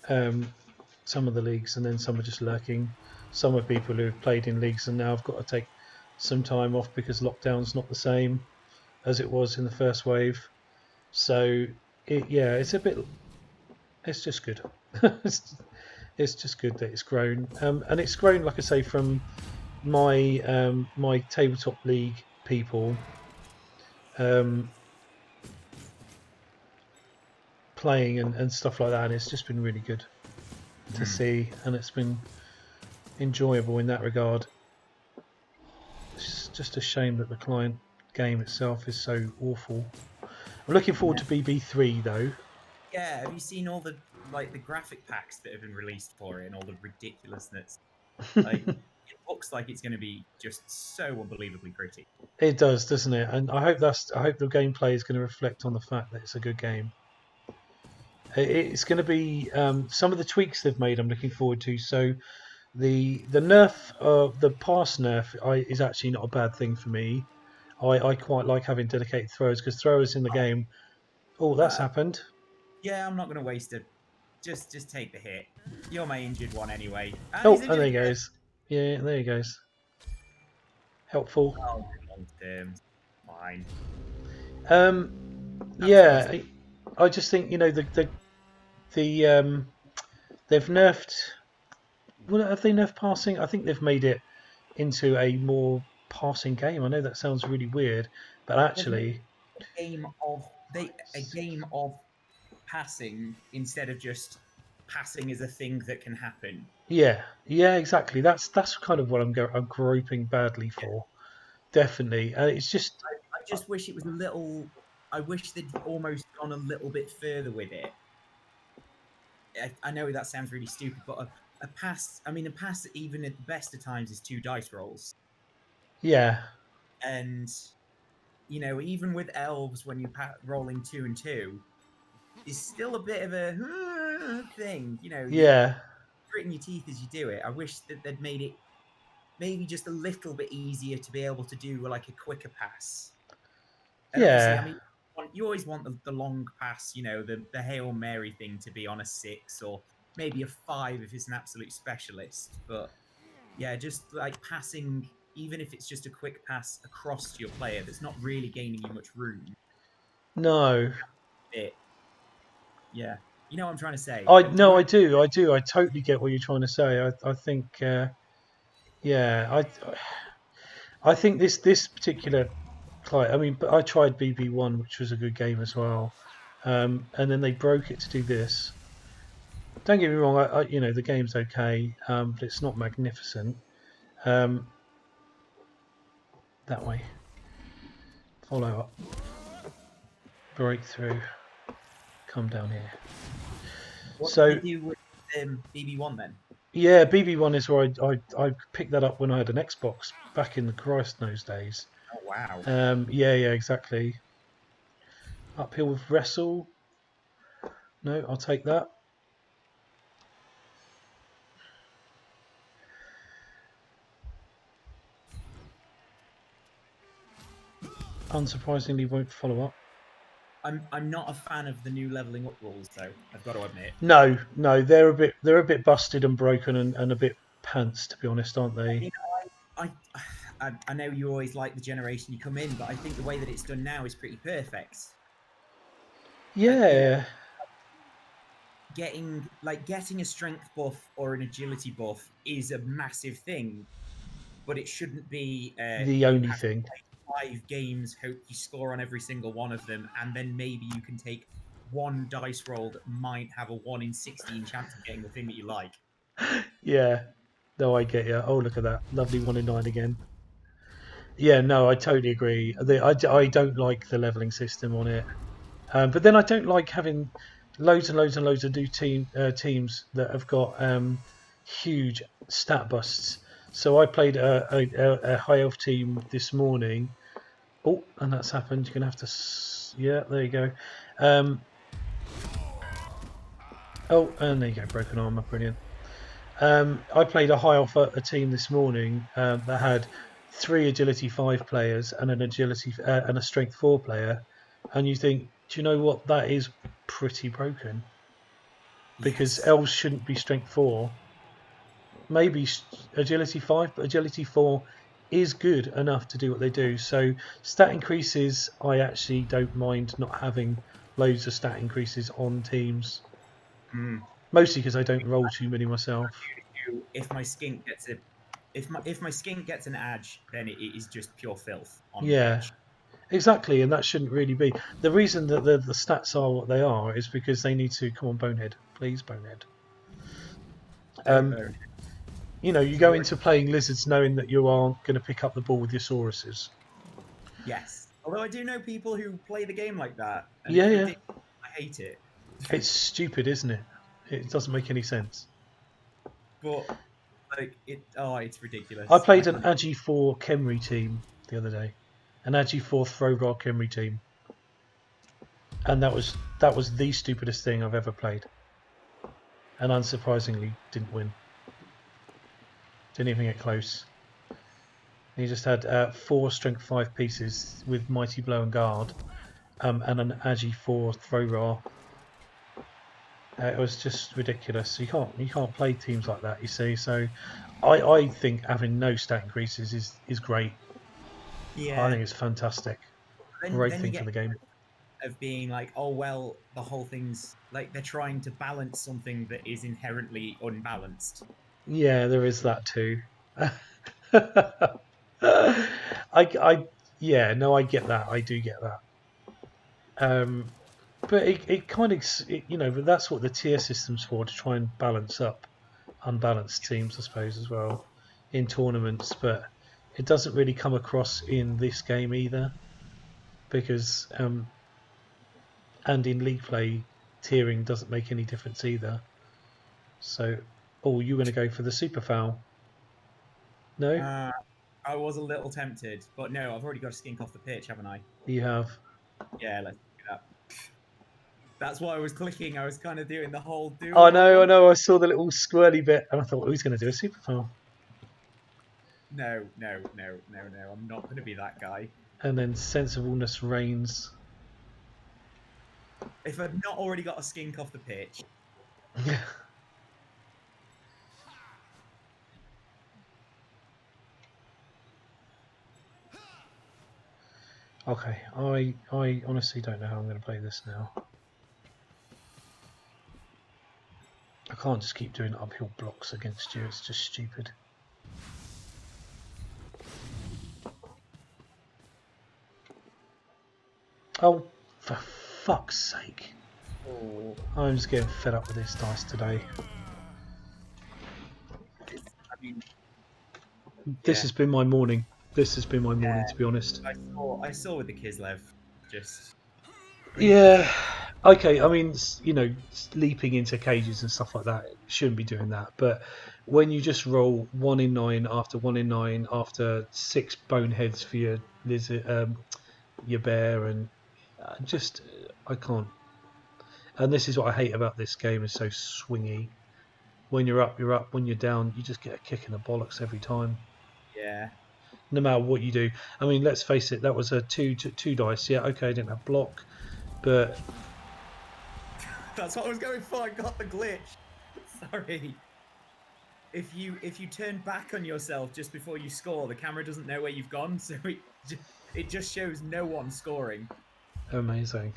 some of the leagues, and then some are just lurking. Some are people who have played in leagues and now have got to take some time off because lockdown's not the same as it was in the first wave. So it's a bit. It's just good. It's just good that it's grown, and it's grown, like I say, from my my tabletop league people playing and stuff like that, and it's just been really good to see, and it's been enjoyable in that regard. It's just a shame that the client game itself is so awful. I'm looking forward to BB3 though. Yeah, have you seen all the the graphic packs that have been released for it and all the ridiculousness? Like, it looks like it's going to be just so unbelievably pretty. It does, doesn't it? And I hope the gameplay is going to reflect on the fact that it's a good game. It's going to be some of the tweaks they've made. I'm looking forward to. So the nerf, the pass nerf, is actually not a bad thing for me. I quite like having dedicated throwers because throwers in the game. Oh, that's happened. Yeah, I'm not going to waste it. Just take the hit. You're my injured one anyway. Oh, and there he goes. Yeah, there he goes. Helpful. Oh, long term. Fine. Yeah, I just think they've nerfed. Well, have they nerfed passing? I think they've made it into a more passing game. I know that sounds really weird, but actually, a game of passing instead of just passing is a thing that can happen. Yeah, exactly. That's kind of what I'm groping badly for. Definitely, it's just. I just wish it was a little. I wish they'd almost gone a little bit further with it. I know that sounds really stupid, but a pass. I mean, a pass, even at the best of times, is 2 dice rolls. Yeah. And even with elves, when you're rolling 2 and 2, is still a bit of a thing. Yeah. Gritting your teeth as you do it. I wish that they'd made it maybe just a little bit easier to be able to do like a quicker pass. And yeah. I mean, you always want the long pass, the Hail Mary thing to be on a 6 or maybe a 5 if it's an absolute specialist. But yeah, just like passing, even if it's just a quick pass across to your player that's not really gaining you much room. No. Yeah. You know what I'm trying to say? I do. I totally get what you're trying to say. I think, I think this particular client. I mean, but I tried BB1, which was a good game as well, and then they broke it to do this. Don't get me wrong. The game's okay, but it's not magnificent. That way. Follow up. Breakthrough. Come down here. What did you do with BB1 then? Yeah, BB1 is where I picked that up when I had an Xbox back in the Christ knows days. Oh wow. Yeah, exactly. Uphill with wrestle. No, I'll take that. Unsurprisingly, won't follow up. I'm not a fan of the new leveling up rules, though. I've got to admit. No, they're a bit busted and broken and a bit pants, to be honest, aren't they? I know you always like the generation you come in, but I think the way that it's done now is pretty perfect. Yeah. Getting a strength buff or an agility buff is a massive thing, but it shouldn't be the only thing. 5 games, hope you score on every single one of them, and then maybe you can take 1 dice roll that might have a 1 in 16 chance of getting the thing that you like. Yeah. No, I get you. Oh, look at that. Lovely 1 in 9 again. Yeah, no, I totally agree. I don't like the leveling system on it. But then I don't like having loads and loads and loads of new teams that have got huge stat busts. So I played a high elf team this morning. Oh, and that's happened. You're going to have to... Yeah, there you go. Oh, and there you go. Broken armor. Brilliant. I played a high off a team this morning that had 3 agility 5 players and an agility and a strength 4 player, and you think, do you know what? That is pretty broken because Yes. elves shouldn't be strength 4. Maybe agility 5, but agility 4 is good enough to do what they do. So stat increases, I actually don't mind not having loads of stat increases on teams, Mm. mostly because I don't roll too many myself. If my skink gets a if my skink gets an edge, then it is just pure filth on the Yeah, edge. exactly, and that shouldn't really be. The reason that the stats are what they are is because they need to. Come on, Bonehead, please, Bonehead. Don't Um, know. you go into playing lizards knowing that you are going to pick up the ball with your sauruses. Yes. Although I do know people who play the game like that, and Yeah, it's yeah, ridiculous. I hate it. it's stupid, isn't it? It doesn't make any sense. But like it's I ridiculous. I played an can't. Agi 4 Khemri team the other day, an Agi 4 Throwbar Khemri team, and that was the stupidest thing I've ever played, and unsurprisingly didn't win. Didn't even get close. He just had 4 strength 5 pieces with mighty blow and guard, and an Agi 4 throw raw. It was just ridiculous. You can't play teams like that. You see, so I think having no stat increases is great. I Yeah. think it's fantastic. Then Great then you thing for get the game. of being like, oh well, the whole thing's like they're trying to balance something that is inherently unbalanced. Yeah, there is that too. I yeah, no, I get that. I do get that. But it kind of but that's what the tier system's for, to try and balance up unbalanced teams, I suppose, as well in tournaments. But it doesn't really come across in this game either, because and in league play, tiering doesn't make any difference either. So, oh, you going to go for the super foul? No, Uh, I was a little tempted, but no, I've already got a skink off the pitch, haven't I? you have. Yeah, let's do that. That's why I was clicking. I was kind of doing the whole do I what I know, I want. know. I saw the little squirly bit, and I thought, oh, he's going to do a super foul, No, no, no, no, no. I'm not going to be that guy. and then sensibleness reigns. If I've not already got a skink off the pitch, Okay, I honestly don't know how I'm going to play this now. I can't just keep doing uphill blocks against you. It's just stupid. Oh, for fuck's sake! oh, I'm just getting fed up with this dice today. I mean, This yeah, has been my morning. This has been my morning, to be honest. I saw with the Kislev, just bring it Yeah. down. Okay. I mean, leaping into cages and stuff like that, shouldn't be doing that. But when you just roll 1 in 9 after 1 in 9 after 6 boneheads for your lizard, your bear, and I can't. And this is what I hate about this game: is so swingy. When you're up, you're up. When you're down, you just get a kick in the bollocks every time, Yeah, no matter what you do. I mean, let's face it, that was a two dice. Yeah, okay, I didn't have block, but that's what I was going for. I got the glitch. Sorry. If you turn back on yourself just before you score, the camera doesn't know where you've gone, so it just shows no one scoring. amazing.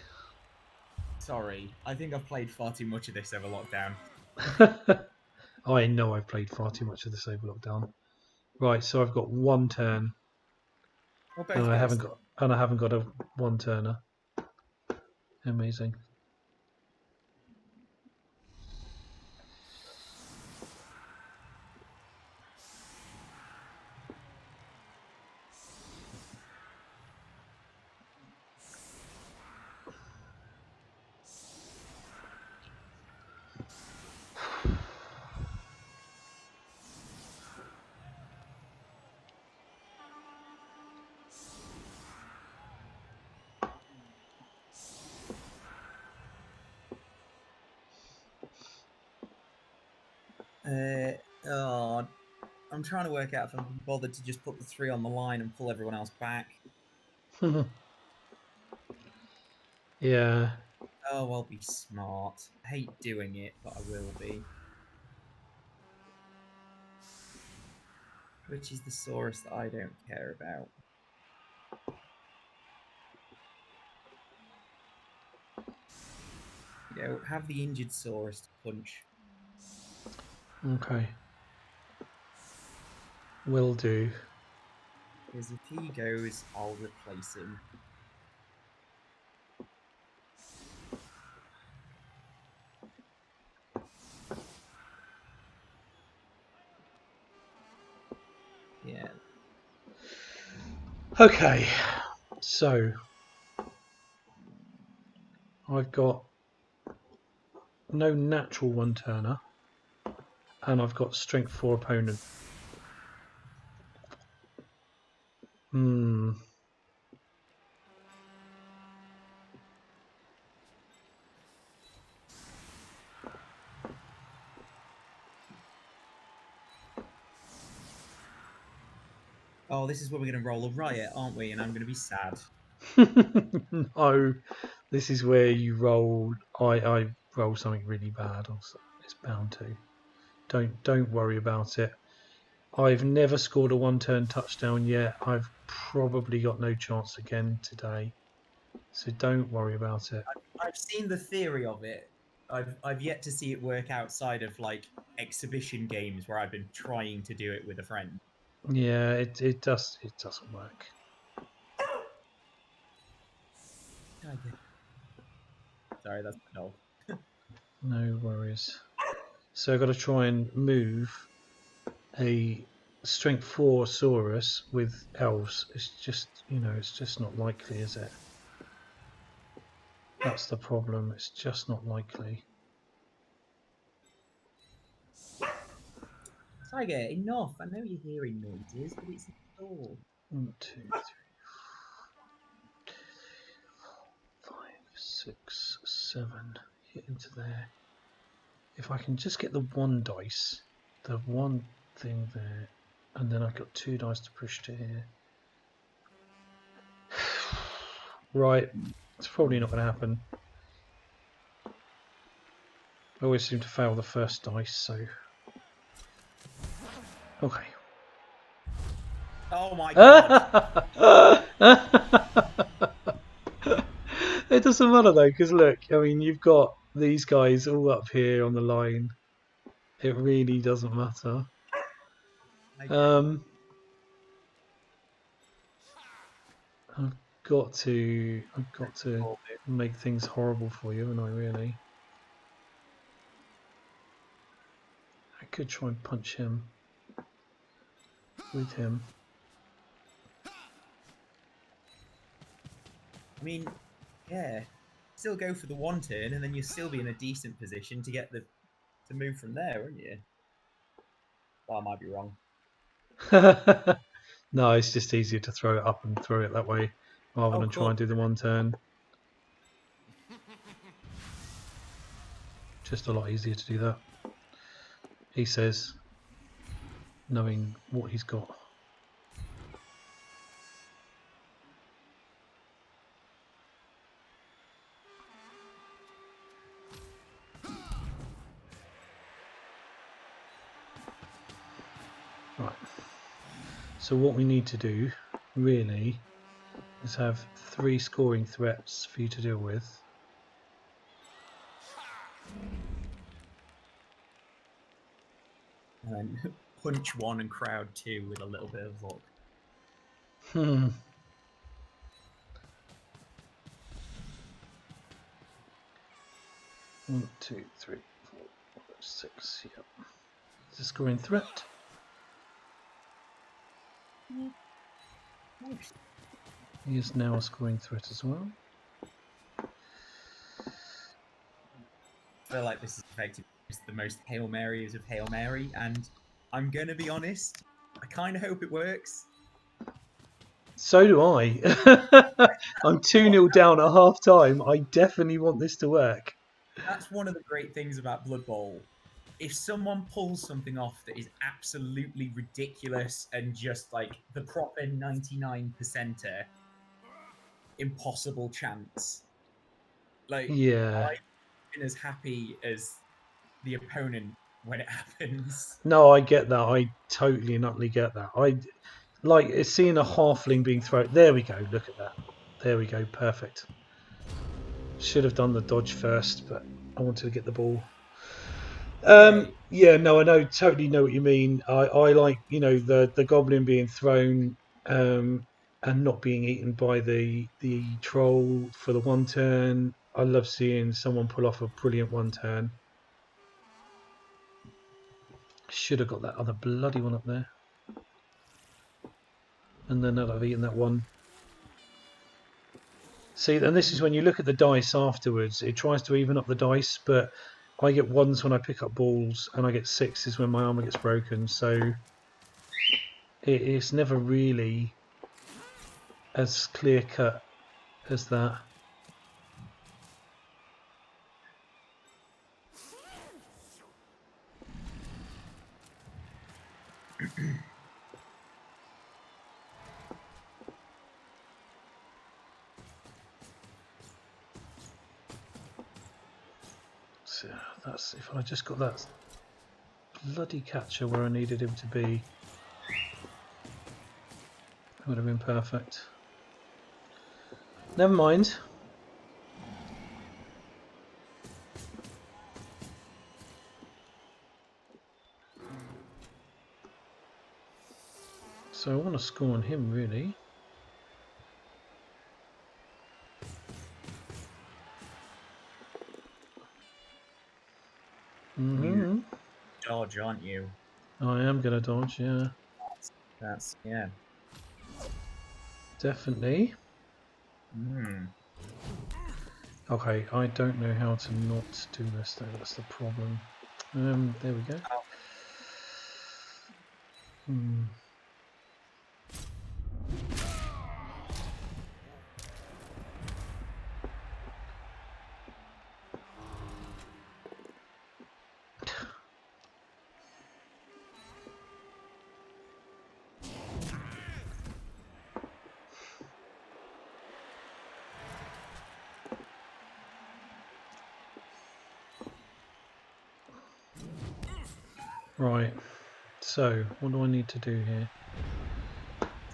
Sorry, I think I've played far too much of this over lockdown. I know I've played far too much of this over lockdown. Right, so I've got one turn, Well, and both I haven't goes. got a one turner. Amazing. trying to work out if I'm bothered to just put the 3 on the line and pull everyone else back. Yeah. Oh, I'll be smart. I hate doing it, but I will be. Which is the Saurus that I don't care about? You know, have the injured Saurus to punch. Okay. Will do. Because if he goes, I'll replace him. Yeah. Okay. So I've got no natural one turner, and I've got strength 4 opponent. Hmm. Oh, this is where we're going to roll a riot, aren't we? And I'm going to be sad. No, this is where you roll. I roll something really bad. It's bound to. Don't worry about it. I've never scored a 1-turn touchdown yet. I've probably got no chance again today. So don't worry about it. I've seen the theory of it. I've yet to see it work outside of like exhibition games where I've been trying to do it with a friend. Yeah, it doesn't work. Sorry, that's my dog. No worries. So I've got to try and move a strength 4 Saurus with elves. It's just, it's just not likely, is it? That's the problem. It's just not likely. Tiger, enough. I know you're hearing noises, but it's a door. 1, 2, 3, 4, 5, 6, 7. Hit into there. If I can just get the 1 dice, the 1 thing there, and then I've got 2 dice to push to here. Right, it's probably not going to happen. I always seem to fail the first dice, so... Okay. Oh my god! It doesn't matter though, because look, I mean, you've got these guys all up here on the line. It really doesn't matter. Okay. I've got to make things horrible for you, haven't I? Really? I could try and punch him with him. I mean, yeah. Still go for the 1 turn, and then you'll still be in a decent position to get to move from there, won't you? Well, I might be wrong. No, it's just easier to throw it up and throw it that way rather than try and do the 1 turn. Just a lot easier to do that. He says, knowing what he's got. Right. So what we need to do, really, is have 3 scoring threats for you to deal with. And then punch 1 and crowd 2 with a little bit of luck. 1, 2, 3, 4, 5, 6. Yep. It's a scoring threat. He is now a scoring threat as well. I feel like this is effectively the most Hail Marys of Hail Mary, and I'm going to be honest, I kind of hope it works. So do I. I'm 2-0 down at half time. I definitely want this to work. That's one of the great things about Blood Bowl. if someone pulls something off that is absolutely ridiculous and just like the proper 99%er, impossible chance, like Yeah. I've been as happy as the opponent when it happens. No, I get that. I totally and utterly get that. I like seeing a halfling being thrown. There we go. Look at that. There we go. Perfect. Should have done the dodge first, but I wanted to get the ball. Yeah, Yeah, no, I totally know what you mean. I like, the goblin being thrown, and not being eaten by the troll for the one turn. I love seeing someone pull off a brilliant one turn. Should have got that other bloody one up there. And then I'd have eaten that one. See, and this is when you look at the dice afterwards. It tries to even up the dice, but I get ones when I pick up balls, and I get sixes when my armor gets broken. So it's never really as clear cut as that. So that's if I just got that bloody catcher where I needed him to be, it would have been perfect. Never mind. So I want to score on him, really. you dodge, aren't you? I am going to dodge, yeah. That's yeah. Definitely. Mm. Okay, I don't know how to not do this though, that's the problem. There we go. Right, so what do I need to do here?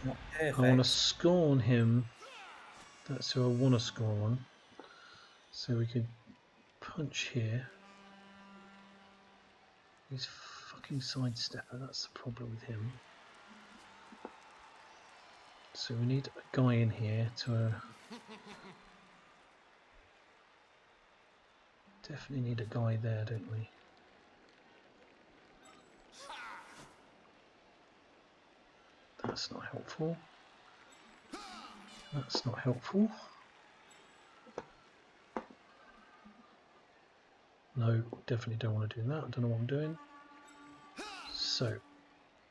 Not perfect. I want to score on him. That's who I want to score on. So we could punch here. He's fucking sidestepper, that's the problem with him. So we need a guy in here to... definitely need a guy there, don't we? That's not helpful. That's not helpful. No, definitely don't want to do that. I don't know what I'm doing. So,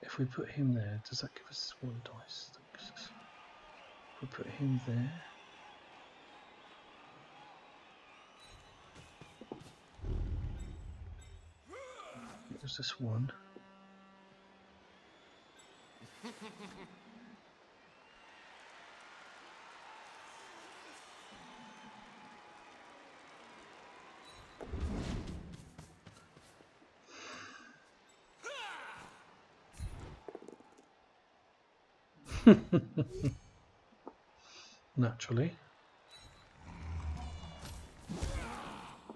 if we put him there, does that give us one dice? If we put him there... it gives us one. Naturally.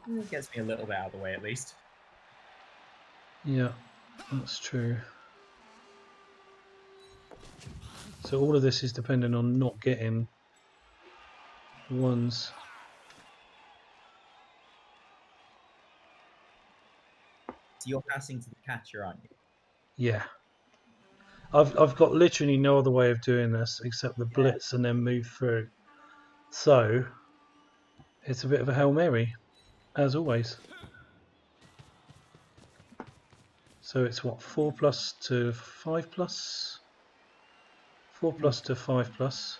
It gets me a little bit out of the way, at least. Yeah, that's true. So all of this is dependent on not getting ones. So you're passing to the catcher, aren't you? Yeah. I've got literally no other way of doing this except the blitz and then move through. So it's a bit of a Hail Mary, as always. So it's what, 4 plus to 5 plus? 4 plus to 5 plus.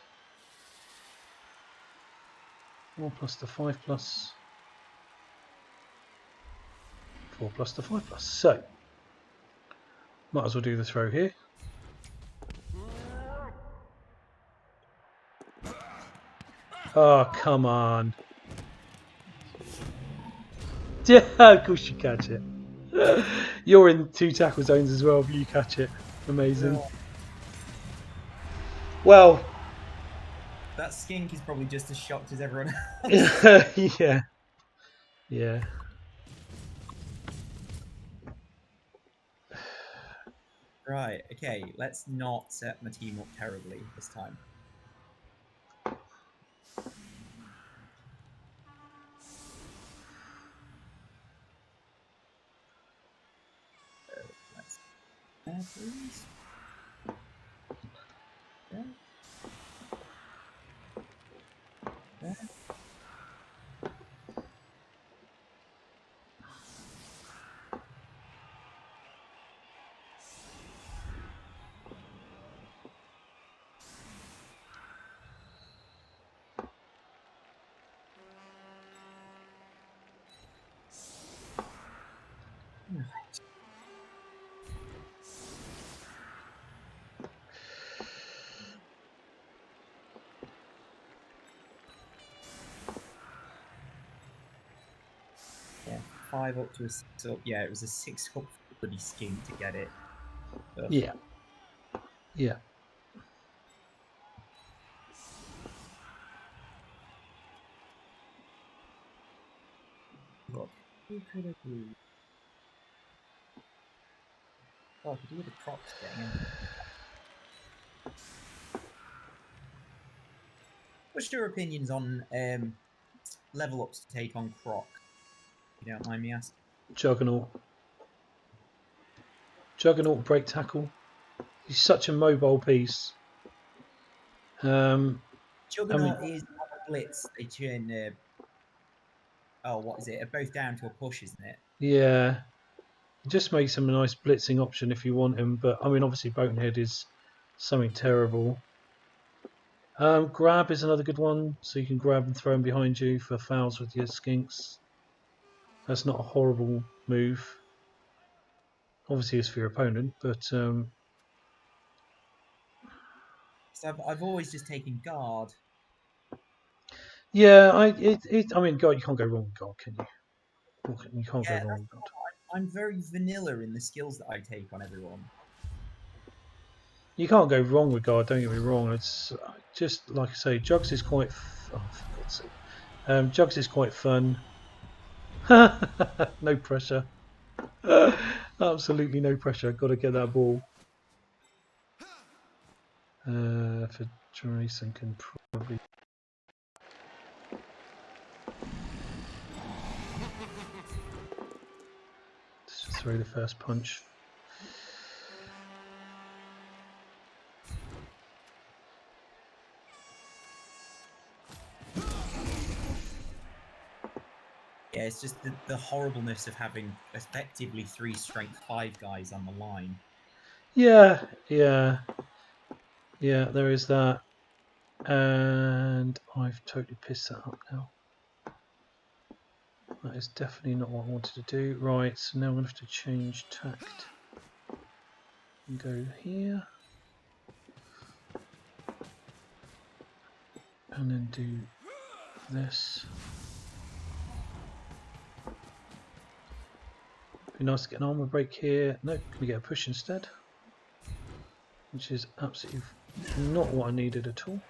4 plus to 5 plus. 4+ the 5+. So might as well do the throw here. Oh, come on. Yeah, of course you catch it. You're in 2 tackle zones as well, but you catch it. Amazing. Well, that skink is probably just as shocked as everyone else. yeah. Yeah. Right, okay, let's not set my team up terribly this time. Let's please. There. There. Right. Yeah, 5 up to a 6 up. Yeah, it was a 6 up bloody skink to get it. Ugh. Yeah. Yeah. Look, who could I do? Oh, I could do with the crocs getting in. What's your opinions on level ups to take on croc? If you don't mind me asking. Juggernaut. Juggernaut break tackle. He's such a mobile piece. Juggernaut is on a blitz. They turn. Oh, what is it? Both down to a push, isn't it? Yeah. It just makes him a nice blitzing option if you want him. But I mean, obviously, Bonehead is something terrible. Grab is another good one. So you can grab and throw him behind you for fouls with your skinks. That's not a horrible move. Obviously, it's for your opponent, but So I've always just taken guard. yeah, I mean, God, you can't go wrong with God, can you? You can't go Yeah, wrong that's with God. I'm very vanilla in the skills that I take on everyone. You can't go wrong with God. Don't get me wrong. It's just like I say, Jugs is quite. Oh, for God's sake, Jugs is quite fun. No pressure. Absolutely no pressure. Got to get that ball. For Jason can probably just throw the first punch. Yeah, it's just the horribleness of having effectively 3 strength 5 guys on the line. Yeah, yeah, yeah. There is that, and I've totally pissed that up now. That is definitely not what I wanted to do. Right, so now I'm going to have to change tact and go here, and then do this. Be nice to get an armor break here. Nope, gonna get a push instead, which is absolutely not what I needed at all.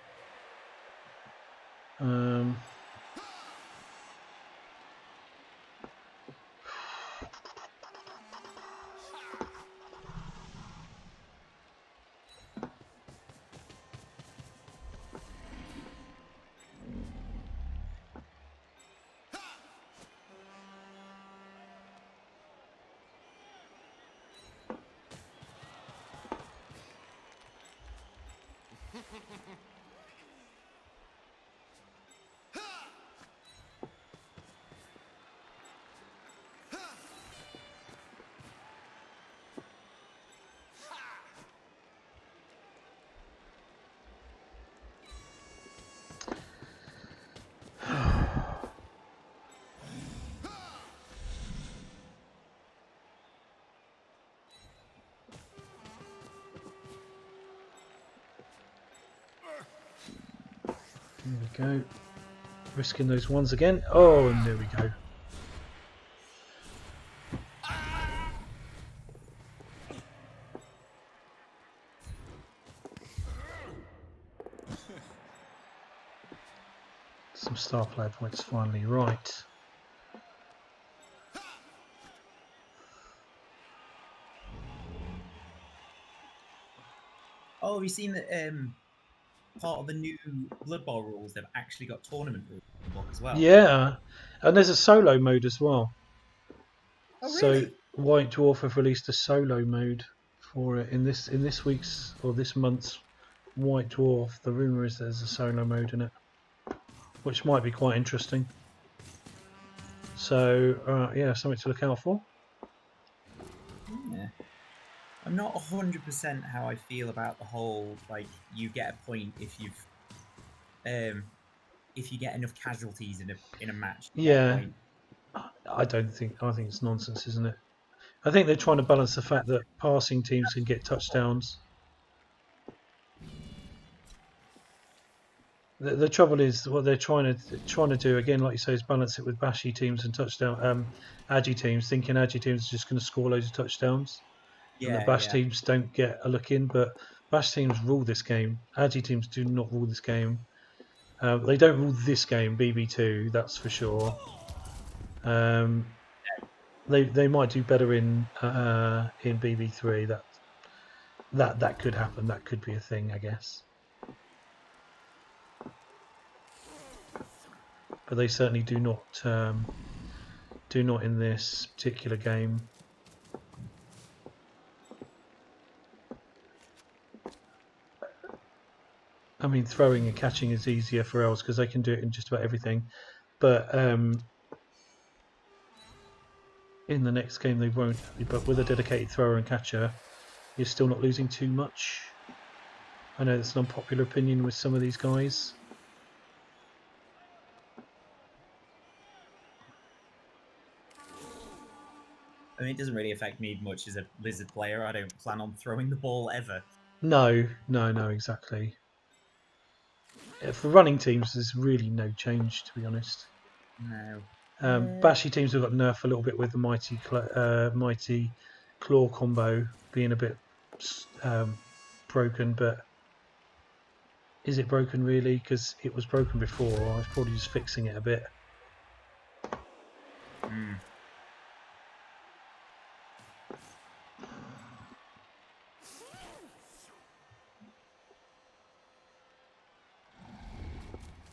There we go. Risking those ones again. Oh, and there we go. Some star player points finally. Right. Oh, have you seen that part of the new Blood Bowl rules? They've actually got tournament rules in the book as well. Yeah, and there's a solo mode as well. Oh, So really? White Dwarf have released a solo mode for it in this week's or this month's White Dwarf. The rumor is there's a solo mode in it, which might be quite interesting. So yeah, something to look out for. Yeah. I'm not 100% how I feel about the whole like you get a point if you get enough casualties in a match, you get a Yeah, point. I think it's nonsense, isn't it? I think they're trying to balance the fact that passing teams can get touchdowns. The trouble is what they're trying to do again, like you say, is balance it with bashy teams and touchdown agi teams, thinking agi teams are just going to score loads of touchdowns, and the Yeah, bash yeah. teams don't get a look in. But bash teams rule this game. Agi teams do not rule this game. They don't rule this game, BB2, that's for sure. They might do better in BB3. That could happen. That could be a thing, I guess. But they certainly do not in this particular game. I mean, throwing and catching is easier for elves because they can do it in just about everything. But in the next game they won't. But with a dedicated thrower and catcher, you're still not losing too much. I know that's an unpopular opinion with some of these guys. I mean, it doesn't really affect me much as a lizard player. I don't plan on throwing the ball ever. No, exactly. For running teams, there's really no change, to be honest. No. Bashy teams have got nerfed a little bit with the mighty claw combo being a bit broken, but is it broken really? Because it was broken before. I was probably just fixing it a bit. Mm.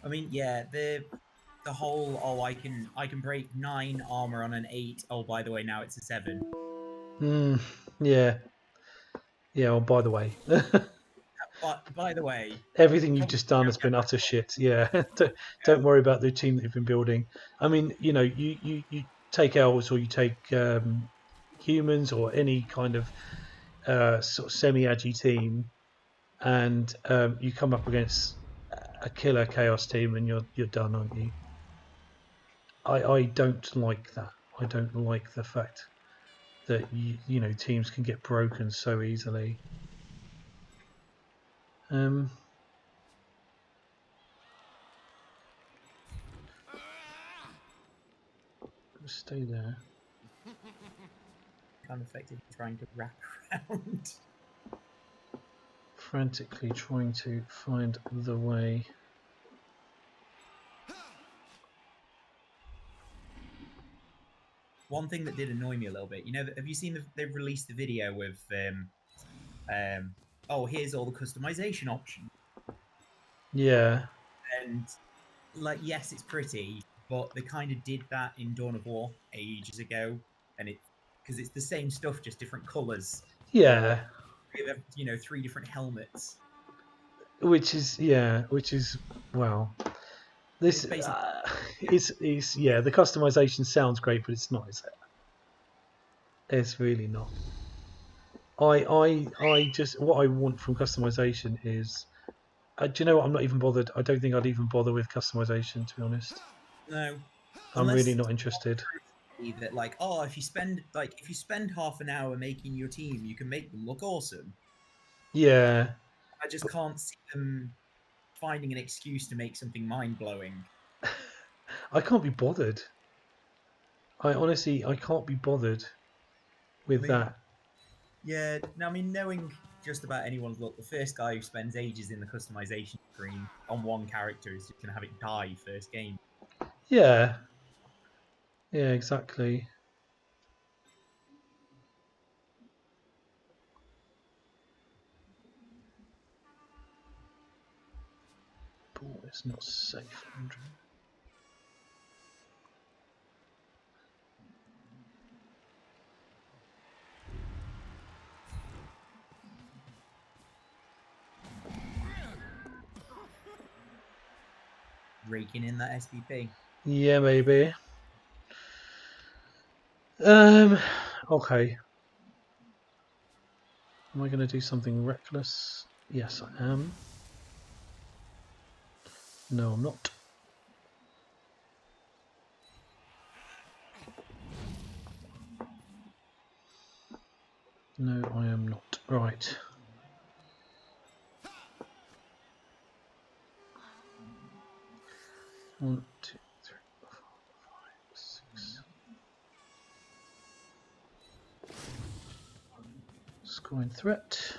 I mean, yeah, the whole I can break 9 armor on an 8. Oh, by the way, now it's a 7. Yeah. Oh, by the way, But by the way, everything you've probably just done has don't been get utter that shit. Yeah. Don't worry about the team that you've been building. I mean, you take elves or you take humans or any kind of sort of semi-agi team, and you come up against a killer chaos team, and you're done, aren't you? I don't like that. I don't like the fact that teams can get broken so easily. Um, Stay there. kind of effective trying to wrap around. Frantically trying to find the way. One thing that did annoy me a little bit, have you seen they've released the video with oh, here's all the customization options, Yeah, and like, yes, it's pretty, but they kind of did that in Dawn of War ages ago, and because it's the same stuff, just different colors, or yeah. 3 different helmets. Which is well. It's This basically is yeah. The customization sounds great, but it's not. Is it? It's really not. I just what I want from customization is. Do you know what? I'm not even bothered. I don't think I'd even bother with customization, to be honest. no, I'm really unless not interested. that like, oh, if you spend half an hour making your team, you can make them look awesome. Yeah, I just can't see them finding an excuse to make something mind-blowing. I can't be bothered. I can't be bothered with that. Yeah, now I mean, knowing just about anyone's luck, the first guy who spends ages in the customization screen on one character is just going to have it die first game. Yeah. Yeah, exactly. Oh, it's not safe. Raking in that SPP. Yeah, maybe. Okay. Am I going to do something reckless? Yes, I am. No, I'm not. No, I am not. Right. 1, 2, 3, 4, 5, 6. Scoring threat.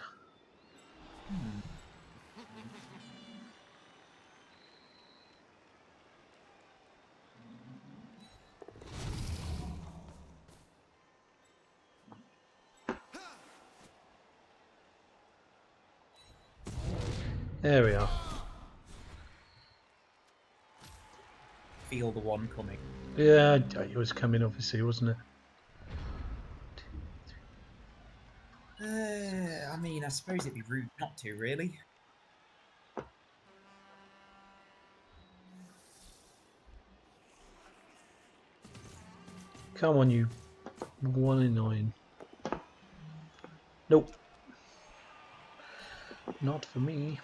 There we are. Feel the one coming. Yeah, it was coming, obviously, wasn't it? I mean, I suppose it'd be rude not to, really. Come on, you 1 in 9. Nope. Not for me.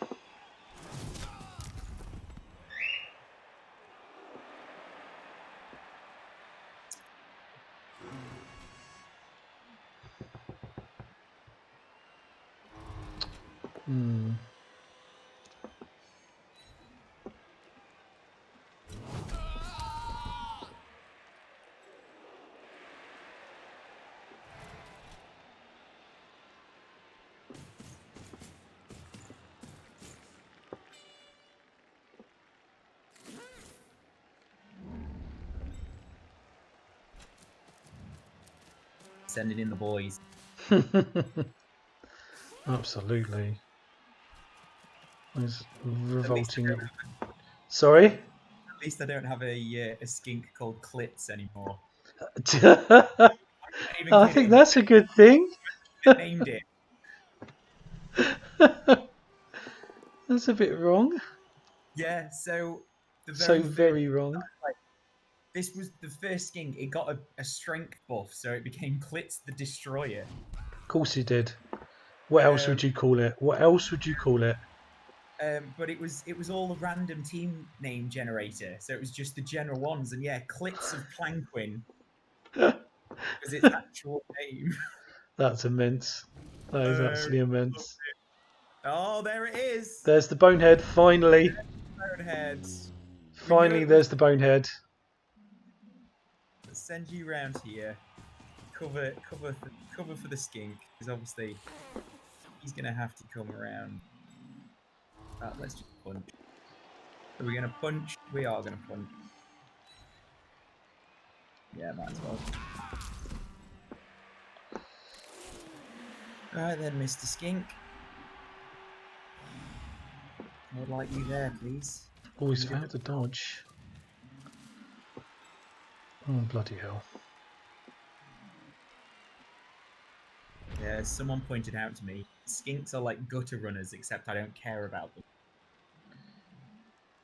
Hmm. Sending in the boys. Absolutely. It's At least I revolting. don't, Sorry? at least I don't have a skink called Clits anymore. Not even I get think it. that's a good thing. Named it. That's a bit wrong. Yeah. So the So very first, very wrong. like, this was the first skink. It got a strength buff, so it became Clits the Destroyer. Of course he did. What else Um, would you call it? What else would you call it? but it was all a random team name generator, so it was just the general ones. And yeah, Clits of Planquin was its actual name. That's immense. That is Uh, absolutely immense. oh, there it is. There's the bonehead, finally. Iron Heads. We knew Finally, it was. there's the bonehead. Let's send you round here. Cover for the skink, because obviously he's gonna have to come around. Let's just punch. Are we gonna punch? We are gonna punch. Yeah, might as well. All right then, Mr. Skink. I would like you there, please. Oh, he's failed to dodge. Oh, bloody hell. Yeah, someone pointed out to me, skinks are like gutter runners, except I don't care about them.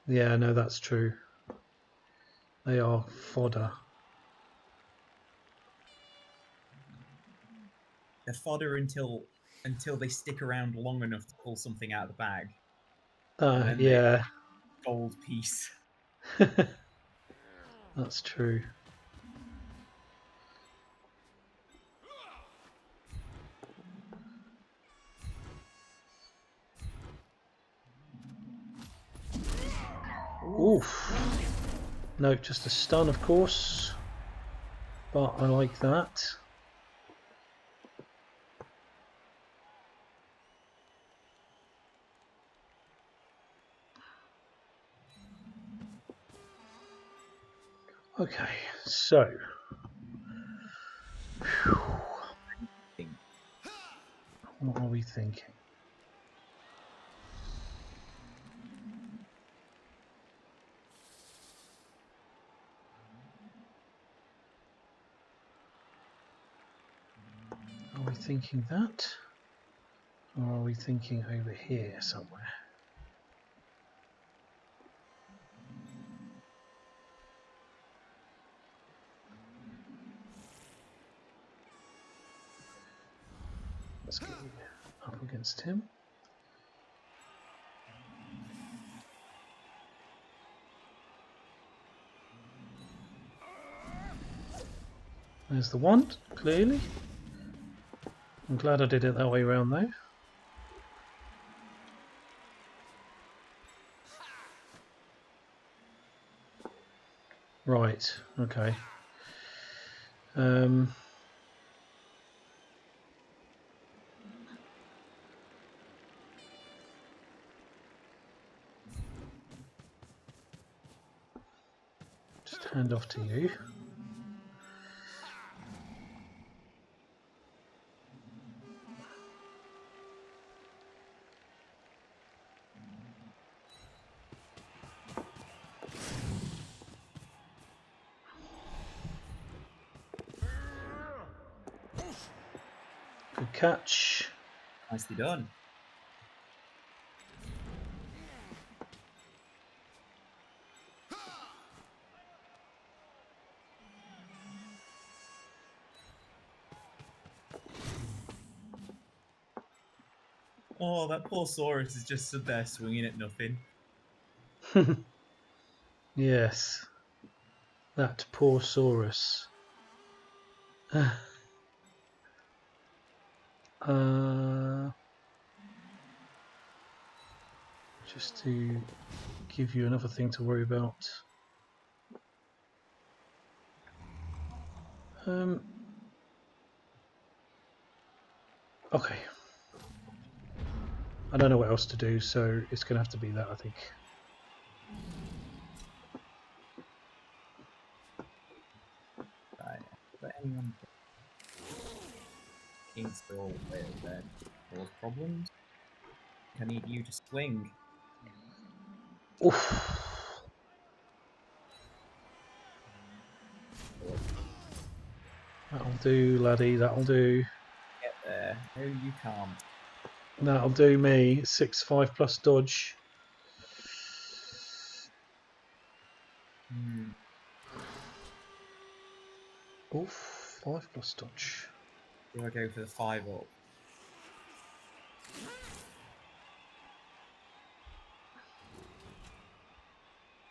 Yeah, no, that's true. They are fodder. They're fodder until they stick around long enough to pull something out of the bag, and then they Yeah, gold piece. that's true. No, just a stun, of course. But I like that. Okay, so what are we thinking? Are we thinking that? Or are we thinking over here somewhere? Let's get you up against him. There's the wand, clearly. I'm glad I did it that way around though. Right, okay. Just hand off to you. Good catch. Nicely done. Oh, that poor Saurus is just stood there swinging at nothing. Yes. That poor Saurus. Just to give you another thing to worry about. Okay. I don't know what else to do, so it's going to have to be that, I think. Right. But anyone install that cause problems? I need you to swing. Oof. That'll do, laddie, that'll do. Get there. No, you can't. That'll do me. 6/5 plus dodge. Oof, 5 plus dodge. Do I go for the 5 up?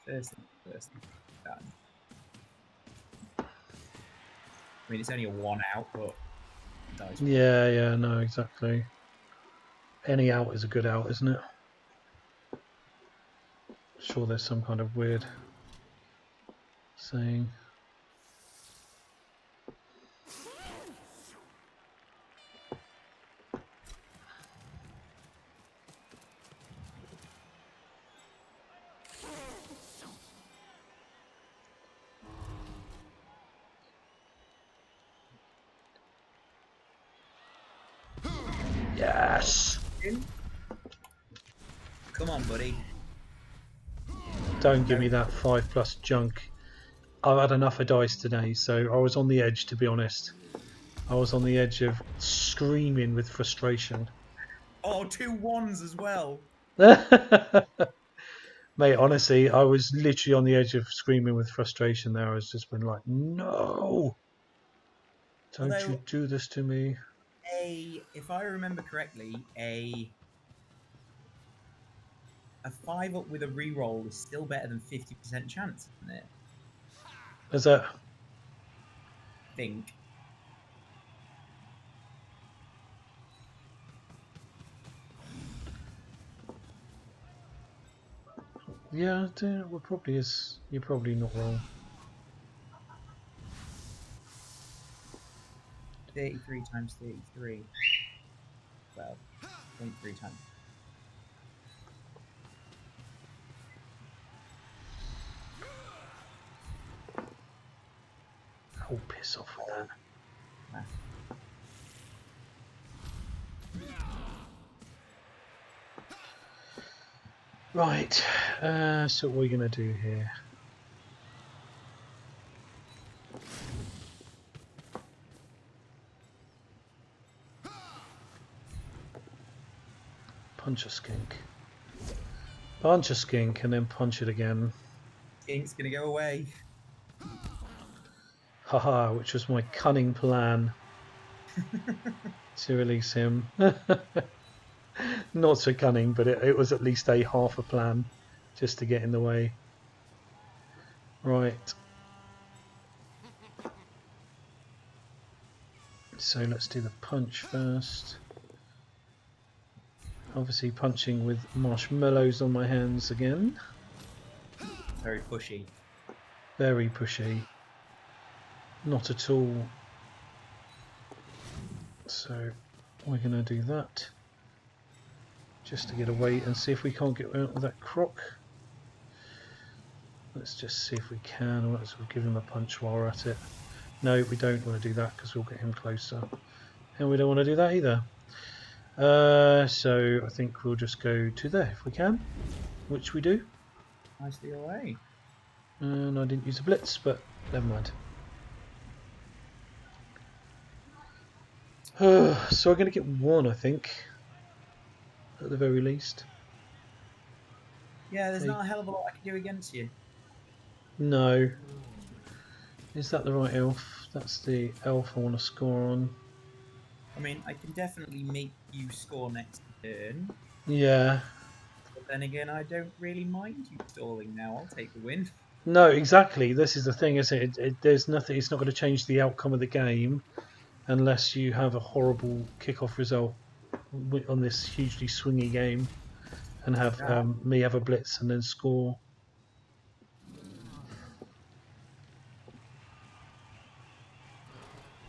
First thing. Done. I mean, it's only a 1 out, but nice. Yeah, no, exactly. Any out is a good out, isn't it? Sure, there's some kind of weird saying. Yes! Come on, buddy. Don't give me that 5 plus junk. I've had enough of dice today, so I was on the edge, to be honest. I was on the edge of screaming with frustration. Oh, 2 1s as well. Mate, honestly, I was literally on the edge of screaming with frustration there. I was just been like, no! Don't you do this to me. If I remember correctly, a 5 up with a reroll is still better than 50% chance, isn't it? Is that? I think. Yeah, well, probably is. You're probably not wrong. 33 times 33. 12.3 times. Oh, piss off with that. Math. Right, so what are we going to do here? Punch a skink. Punch a skink and then punch it again. Skink's gonna go away. Haha, which was my cunning plan to release him. Not so cunning, but it was at least a half a plan just to get in the way. Right. So let's do the punch first. Obviously punching with marshmallows on my hands again. Very pushy. Very pushy. Not at all. So we're going to do that. Just to get away and see if we can't get out of that croc. Let's just see if we can. Let's give him a punch while we're at it. No, we don't want to do that because we'll get him closer. And we don't want to do that either. So I think we'll just go to there if we can, which we do. Nicely away. And I didn't use a blitz, but never mind. So I'm going to get one, I think, at the very least. Yeah, there's not a hell of a lot I can do against you. No. Is that the right elf? That's the elf I want to score on. I mean, I can definitely make you score next turn. Yeah. But then again, I don't really mind you stalling now. I'll take the win. No, exactly. This is the thing, isn't it? There's nothing. It's not going to change the outcome of the game unless you have a horrible kickoff result on this hugely swingy game and have me have a blitz and then score.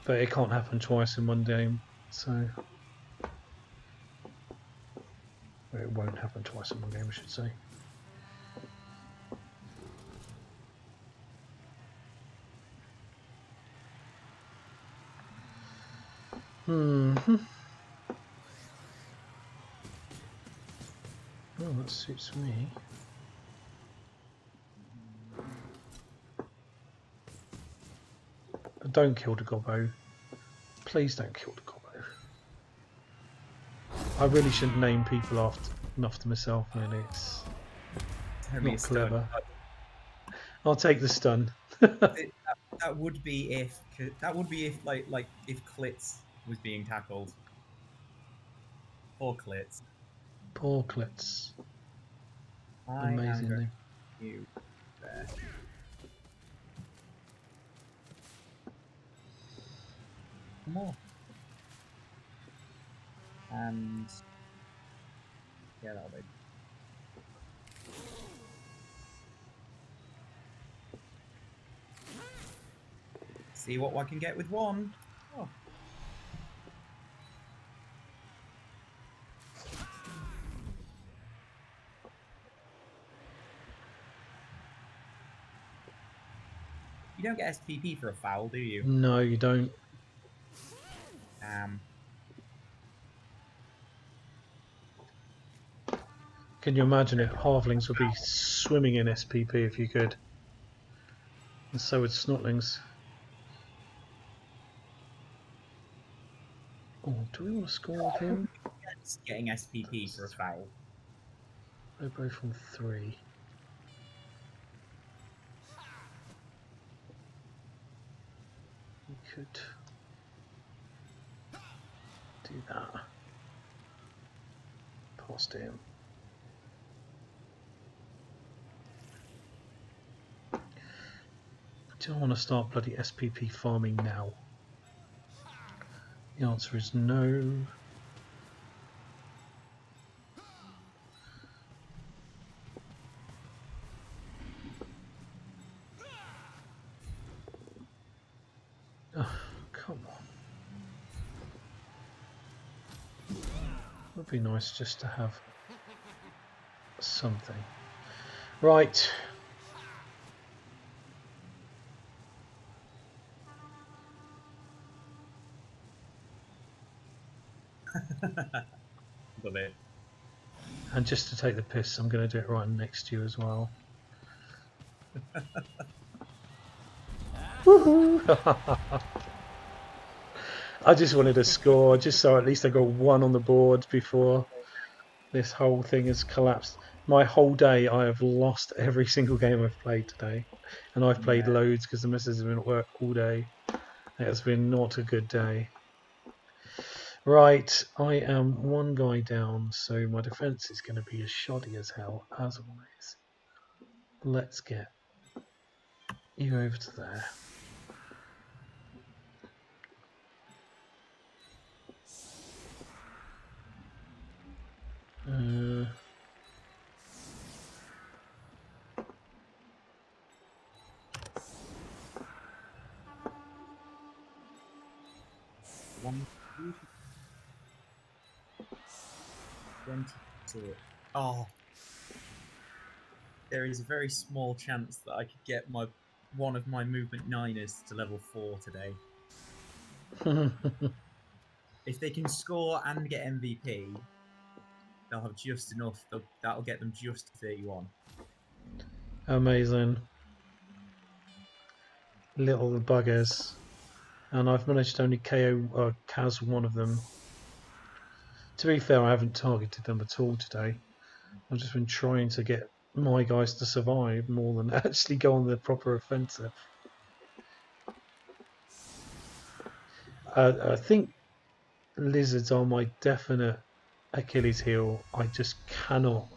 But it can't happen twice in one game, so it won't happen twice in one game, I should say. Oh, that suits me. But don't kill the gobbo. Please don't kill the gobbo. I really shouldn't name people after myself, really. It's not clever. I'll take the stun. That would be if like if Klitz was being tackled. Poor Klitz. Poor Klitz. I am Amazing going name. you there. More. And yeah, that'll do. See what I can get with one. Oh. You don't get SPP for a foul, do you? No, you don't. Can you imagine it? Halflings would be swimming in SPP if you could. And so would Snotlings. Oh, do we want to score with him? Getting SPP for a foul. They're both on 3. We could do that. Past him. Do I want to start bloody SPP farming now? The answer is no. Oh, come on. It would be nice just to have something. Right. Love it. And just to take the piss, I'm going to do it right next to you as well. Woohoo! I just wanted to score, just so at least I got one on the board before this whole thing has collapsed. My whole day, I have lost every single game I've played today. And I've played loads because the missus has been at work all day. It has been not a good day. Right, I am one guy down, so my defence is going to be as shoddy as hell, as always. Let's get you over to there. One, 22. Oh, there is a very small chance that I could get one of my movement 9ers to level 4 today. If they can score and get MVP, they'll have just enough. That'll get them just to 31. Amazing. Little buggers. And I've managed to only KO Kaz one of them. To be fair, I haven't targeted them at all today. I've just been trying to get my guys to survive more than actually go on the proper offensive. I think lizards are my definite Achilles heel. I just cannot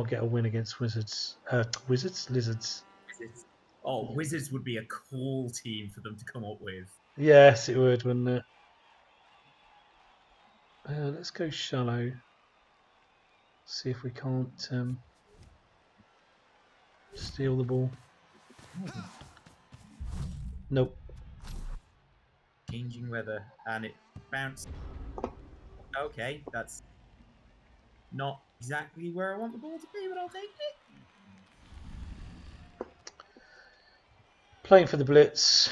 get a win against wizards. Lizards. Wizards. Oh, Wizards would be a cool team for them to come up with. Yes, it would, wouldn't it? Let's go shallow. See if we can't steal the ball. Nope. Changing weather, and it bounced. Okay, that's not exactly where I want the ball to be, but I'll take it. Playing for the blitz.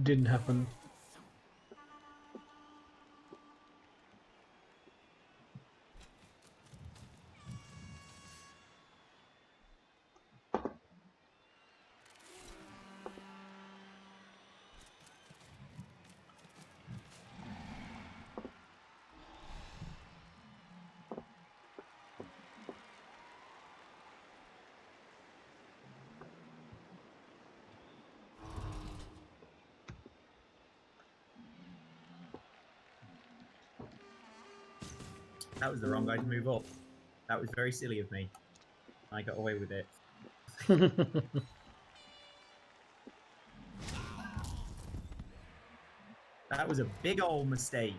Didn't happen. That was the wrong guy to move up. That was very silly of me. I got away with it. That was a big old mistake.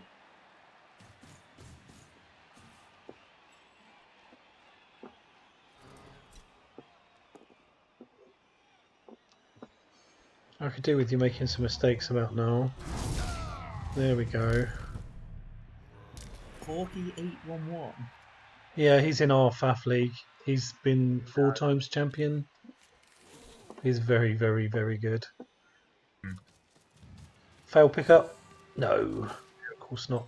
I could do with you making some mistakes about now. There we go. Corky 811. Yeah, he's in our FAFF league. He's been 4 times champion. He's very, very, very good. Fail pickup? No, of course not.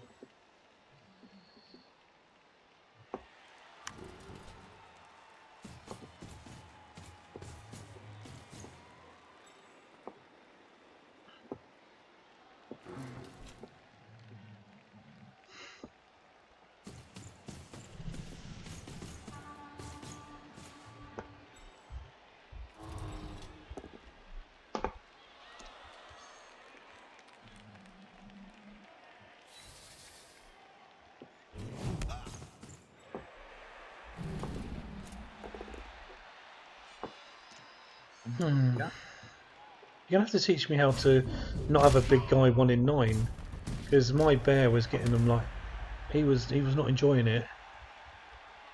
Yeah. You're gonna have to teach me how to not have a big guy 1 in 9, because my bear was getting them like he was not enjoying it.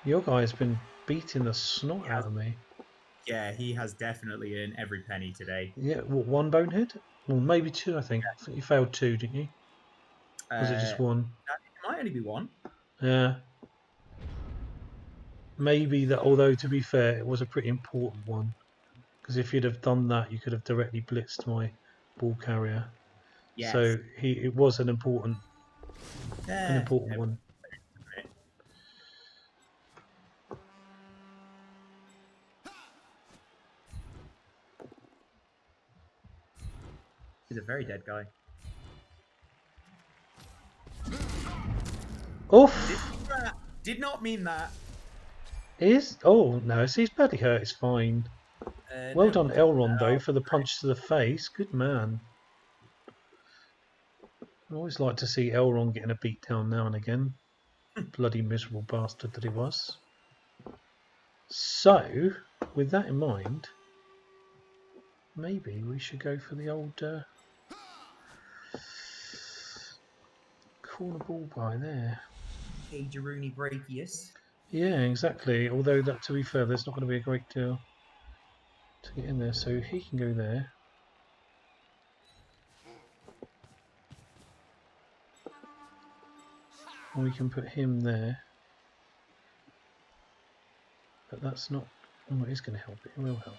Your guy's been beating the snot out of me. Yeah, he has definitely earned every penny today. Yeah, what, one bonehead? Well, maybe two, I think. I think you failed two, didn't you? Or was it just one? I think it might only be one. Yeah. Maybe that, although to be fair, it was a pretty important one. Because if you'd have done that, you could have directly blitzed my ball carrier. Yes. So it was an important Yeah. one. He's a very dead guy. Oof! Did not mean that. Oh no, see, he's badly hurt. It's fine. Well No, done, Elrond, though, for the punch to the face. Good man. I always like to see Elrond getting a beat down now and again. Bloody miserable bastard that he was. So, with that in mind, maybe we should go for the old corner ball by there. Cageruni Brachius. Yeah, exactly. Although, that, to be fair, there's not going to be a great deal to get in there. So he can go there. And we can put him there. But that's not... Oh, it is going to help. It will help.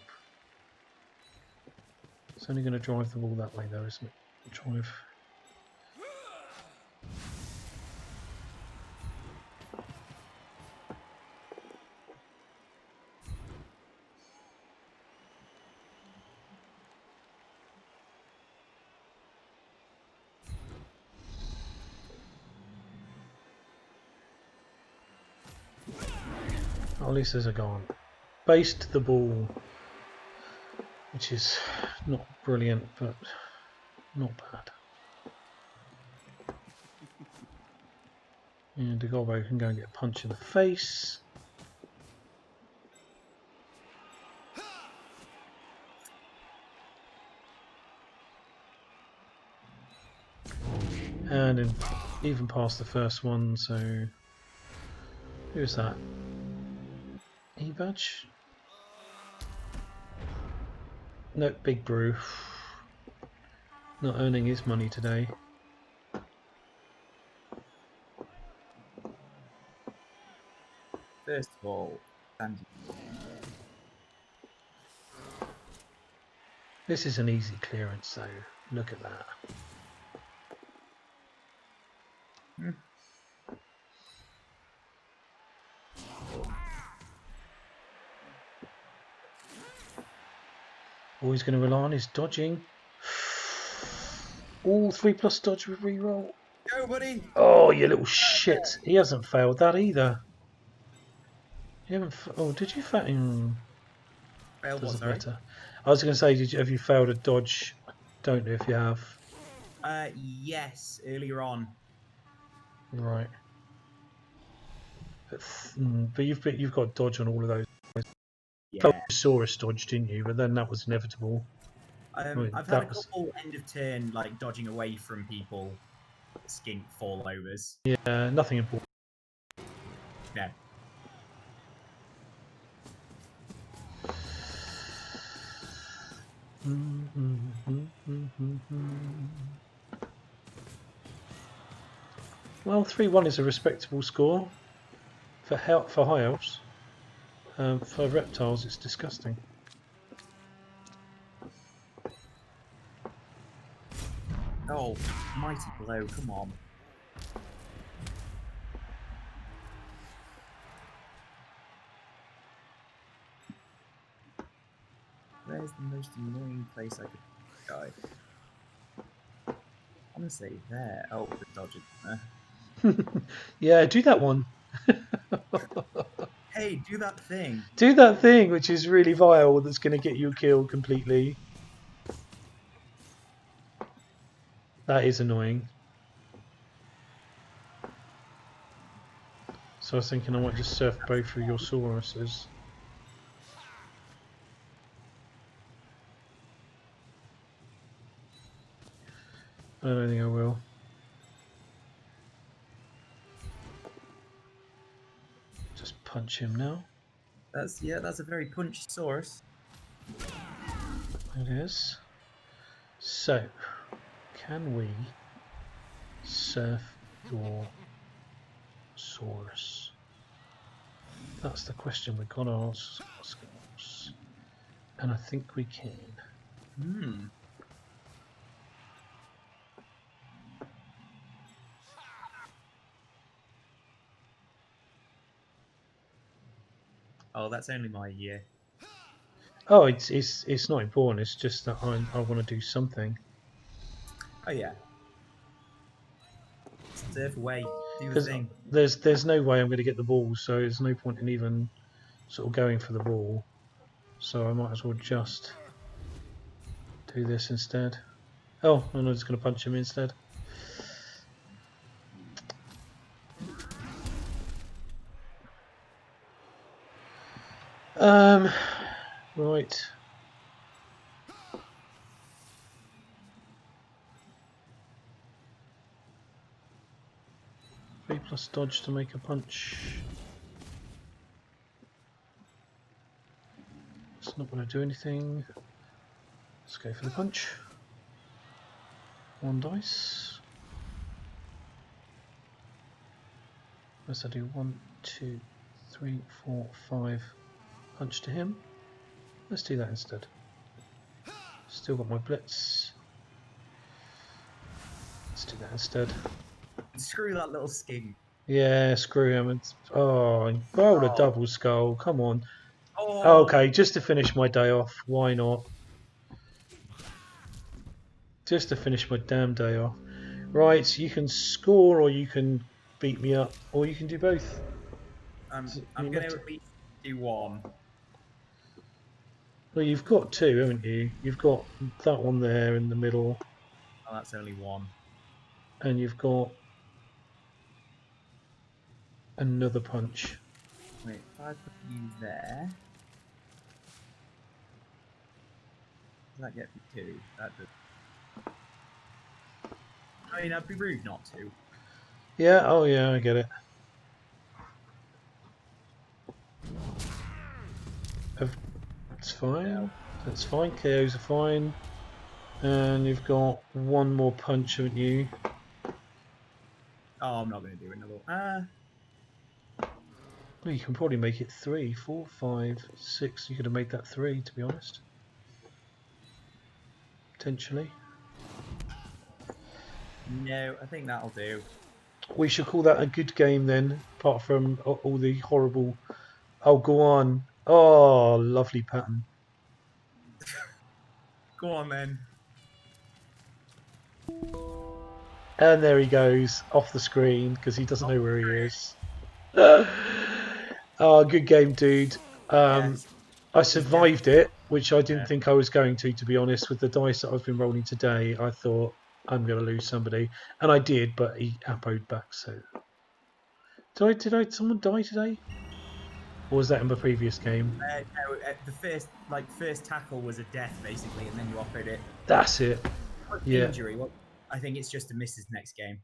It's only going to drive the ball that way, though, isn't it? Drive... Oh, at least there's a gone. Based the ball, which is not brilliant, but not bad. And Dagobbo can go and get a punch in the face. And even past the first one, so... Who's that? E-Badge? No, Big Brew. Not earning his money today. First of all, Sandy. This is an easy clearance, so look at that. All he's going to rely on is dodging. All 3+ dodge with reroll. Go, buddy! Oh, you little shit. He hasn't failed that either. You haven't... Oh, did you fail? Failed what, sorry? Better. I was going to say, have you failed a dodge? Don't know if you have. Yes, earlier on. Right. But you've got dodge on all of those. Yeah. Saurus dodge, didn't you? But then that was inevitable. I've had a couple end of turn, like dodging away from people, skink fallovers. Yeah, nothing important. No. Well, 3-1 is a respectable score for high elves. For reptiles, it's disgusting. Oh, mighty blow! Come on. Where's the most annoying place I could go? I'm gonna say there. Oh, the dodge is there. Yeah, do that one. Hey, do that thing. Do that thing, which is really vile, that's going to get you killed completely. That is annoying. So I was thinking I might just surf both of your Sauruses. I don't think I will. Just punch him now. That's a very punchy source. It is. So, can we surf your Saurus? That's the question we've got to ask ourselves. And I think we can. Hmm. Oh, that's only my year. Oh, it's not important. It's just that I want to do something. Oh yeah. Surf away. Do your Because thing. there's no way I'm going to get the ball, so there's no point in even sort of going for the ball. So I might as well just do this instead. Oh, and I'm just going to punch him instead. Right. 3+ dodge to make a punch. It's not going to do anything. Let's go for the punch. 1 dice. Let's do 1, 2, 3, 4, 5. Punch to him. Let's do that instead. Still got my blitz. Let's do that instead. Screw that little skin. Yeah, screw him. Oh, roll a Oh. double skull. Come on. Oh. Okay, just to finish my day off. Why not? Just to finish my damn day off. Right, you can score or you can beat me up, or you can do both. I'm going to at least do one. Well, you've got 2, haven't you? You've got that one there in the middle, Oh, that's only one. and you've got another punch. Wait, if I put you there, does that get me 2? That does. I mean, I'd be rude not to. Yeah, oh yeah, I get it. It's fine. That's fine. KOs are fine. And you've got one more punch, haven't you? Oh, I'm not going to do another. Well, you can probably make it 3, 4, 5, 6. You could have made that 3, to be honest. Potentially. No, I think that'll do. We should call that a good game then, apart from all the horrible. Oh, go on. Oh, lovely pattern. Go on then. And there he goes, off the screen, because he doesn't know where he is. Oh, good game, dude. Yes. I It was definitely. survived it, which I didn't Yeah. think I was going to be honest. With the dice that I've been rolling today, I thought I'm going to lose somebody, and I did, but he appoed back. So, did someone die today, or was that in the previous game? No, the first tackle was a death basically, and then you offered it. That's it. Yeah. Injury. Well, I think it's just a misses next game.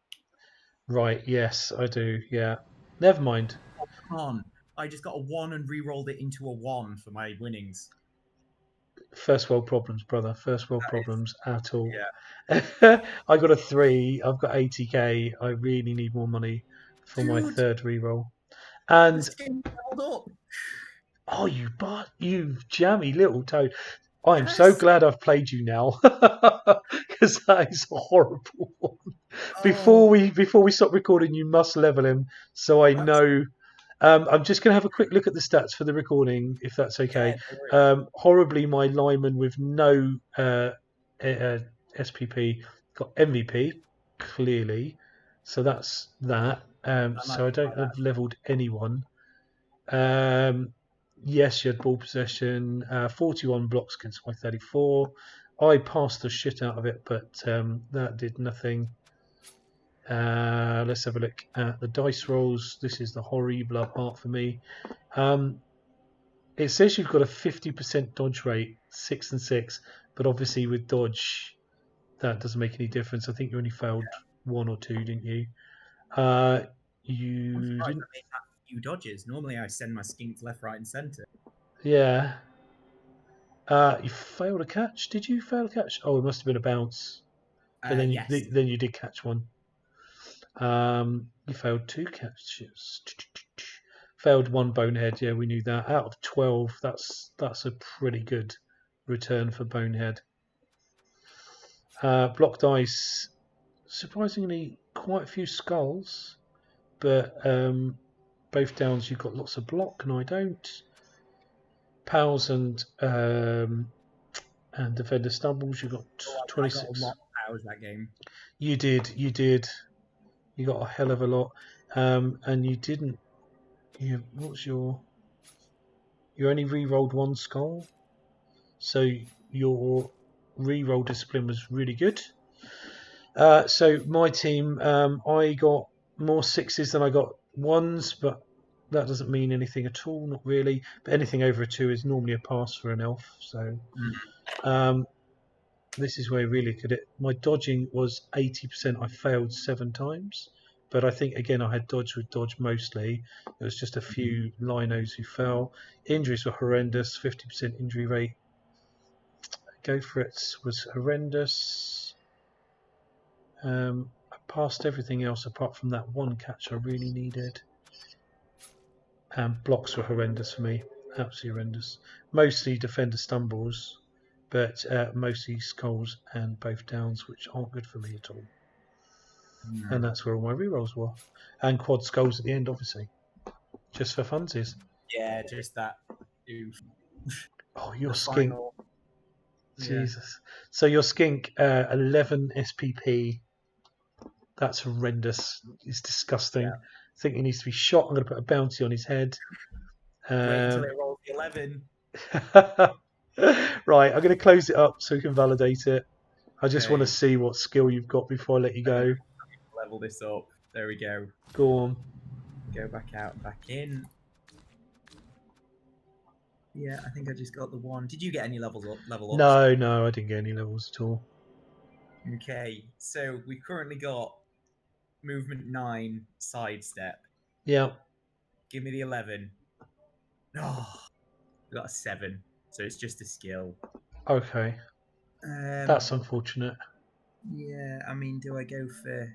Right. Yes, I do. Yeah. Never mind. Oh, come on. I just got a 1 and re-rolled it into a 1 for my winnings. First world problems, brother. First world That is, problems at all. yeah. I got a 3. I've got 80k. I really need more money for my Dude, third reroll. And this game held up. oh, you jammy little toad! I am so Yes. glad I've played you now because that is horrible. Oh, Before we stop recording, you must level him so I that's, know. I'm just going to have a quick look at the stats for the recording, if that's okay. yeah, no worries. Horribly, my lineman with no SPP got MVP, clearly. So that's that. I might So I be don't like that. have leveled anyone. Um, yes, you had ball possession, 41 blocks against my 34. I passed the shit out of it, but that did nothing. Let's have a look at the dice rolls. This is the horrible part for me. It says you've got a 50% dodge rate, 6 and 6, but obviously with dodge, that doesn't make any difference. I think you only failed 1 or 2, didn't you? I'm You surprised didn't. I made that few dodges. Normally, I send my skinks left, right, and centre. Yeah. You failed a catch. Did you fail a catch? Oh, it must have been a bounce. But then Yes. then you did catch one. You failed 2 catches. Failed 1 bonehead. Yeah, we knew that. Out of 12, that's a pretty good return for bonehead. Block dice. Surprisingly, quite a few skulls, but both downs you've got lots of block, and I don't. Pals and defender stumbles. You got Oh, I got a 26. lot of powers that game. You did. You got a hell of a lot, and you didn't. What's your? You only re-rolled 1 skull, so your re-roll discipline was really good. So my team, I got more 6s than I got 1s, but that doesn't mean anything at all, not really. But anything over a 2 is normally a pass for an elf. So this is where you really look at it. My dodging was 80%. I failed 7 times, but I think again I had dodge with dodge mostly. It was just a few linos who fell. Injuries were horrendous. 50% injury rate. Go for it was horrendous. I passed everything else apart from that 1 catch I really needed. And blocks were horrendous for me. Absolutely horrendous. Mostly defender stumbles, but mostly skulls and both downs, which aren't good for me at all. And that's where all my rerolls were. And quad skulls at the end, obviously. Just for funsies. Yeah, just that. Oof. Oh, your The skink. final. Jesus. So your skink, 11 SPP. That's horrendous. It's disgusting. Yeah. I think he needs to be shot. I'm going to put a bounty on his head. Wait until it rolls the 11. Right, I'm going to close it up so we can validate it. I just want to Okay. see what skill you've got before I let you go. Level this up. There we go. Go on. Go back out, back in. Yeah, I think I just got the 1. Did you get any level ups? No, I didn't get any levels at all. Okay, so we've currently got movement 9, sidestep. Yeah. Give me the 11. Oh, we got a 7, so it's just a skill. Okay. That's unfortunate. Yeah, I mean, do I go for...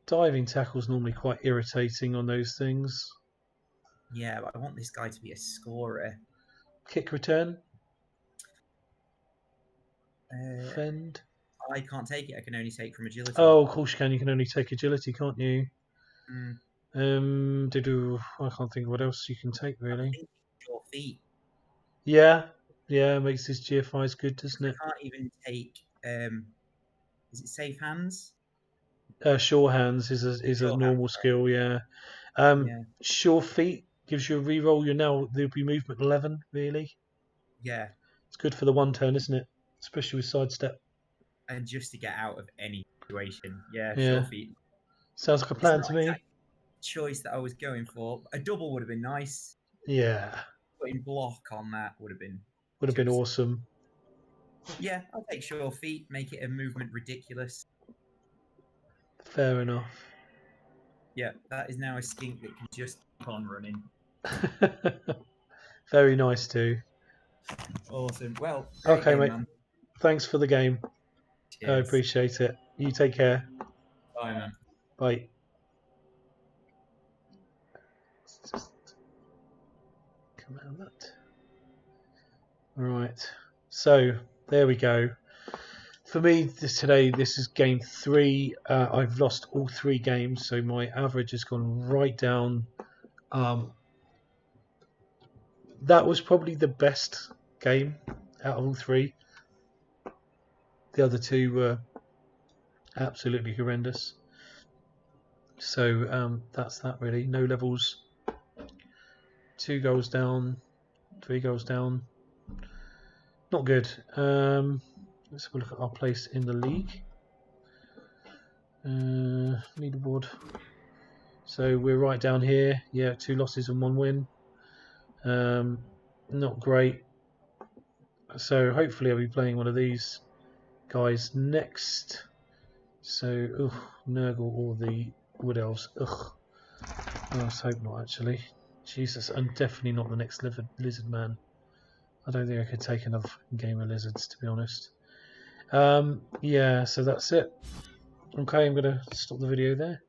Diving tackle's normally quite irritating on those things. Yeah, but I want this guy to be a scorer. Kick return. Fend. I can't take it. I can only take from agility. Oh, of course you can. You can only take agility, can't you? Mm. I can't think of what else you can take really. I think your feet. Yeah, makes his GFIs good, doesn't it? I can't even take. Is it safe hands? Sure hands is a normal skill. Yeah. Sure feet gives you a reroll. There'll be movement 11 really. Yeah. It's good for the 1 turn, isn't it? Especially with sidestep. And just to get out of any situation. Yeah. Yeah. Sure feet. Sounds like a plan to me. Exactly choice that I was going for. A double would have been nice. Yeah. Putting block on that would have been. Awesome. Yeah, I'll take sure feet. Make it a movement ridiculous. Fair enough. Yeah, that is now a skink that can just keep on running. Very nice too. Awesome. Well, okay, game, mate. Man. Thanks for the game. Cheers. I appreciate it. You take care. Bye, man. Bye. Let's just come out of that. Right. So there we go. For me today, this is game 3. I've lost all 3 games, so my average has gone right down. That was probably the best game out of all 3. The other 2 were absolutely horrendous. So that's that really. No levels. 2 goals down. 3 goals down. Not good. Let's have a look at our place in the league. Leaderboard. So we're right down here. Yeah, 2 losses and 1 win. Not great. So hopefully I'll be playing one of these guys next. So, Nurgle or the Wood Elves. Let's hope not, actually. Jesus, and definitely not the next lizard man. I don't think I could take another game of lizards, to be honest. Yeah, so that's it. Okay, I'm going to stop the video there.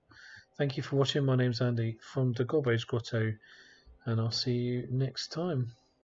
Thank you for watching. My name's Andy from the Garbage Grotto, and I'll see you next time.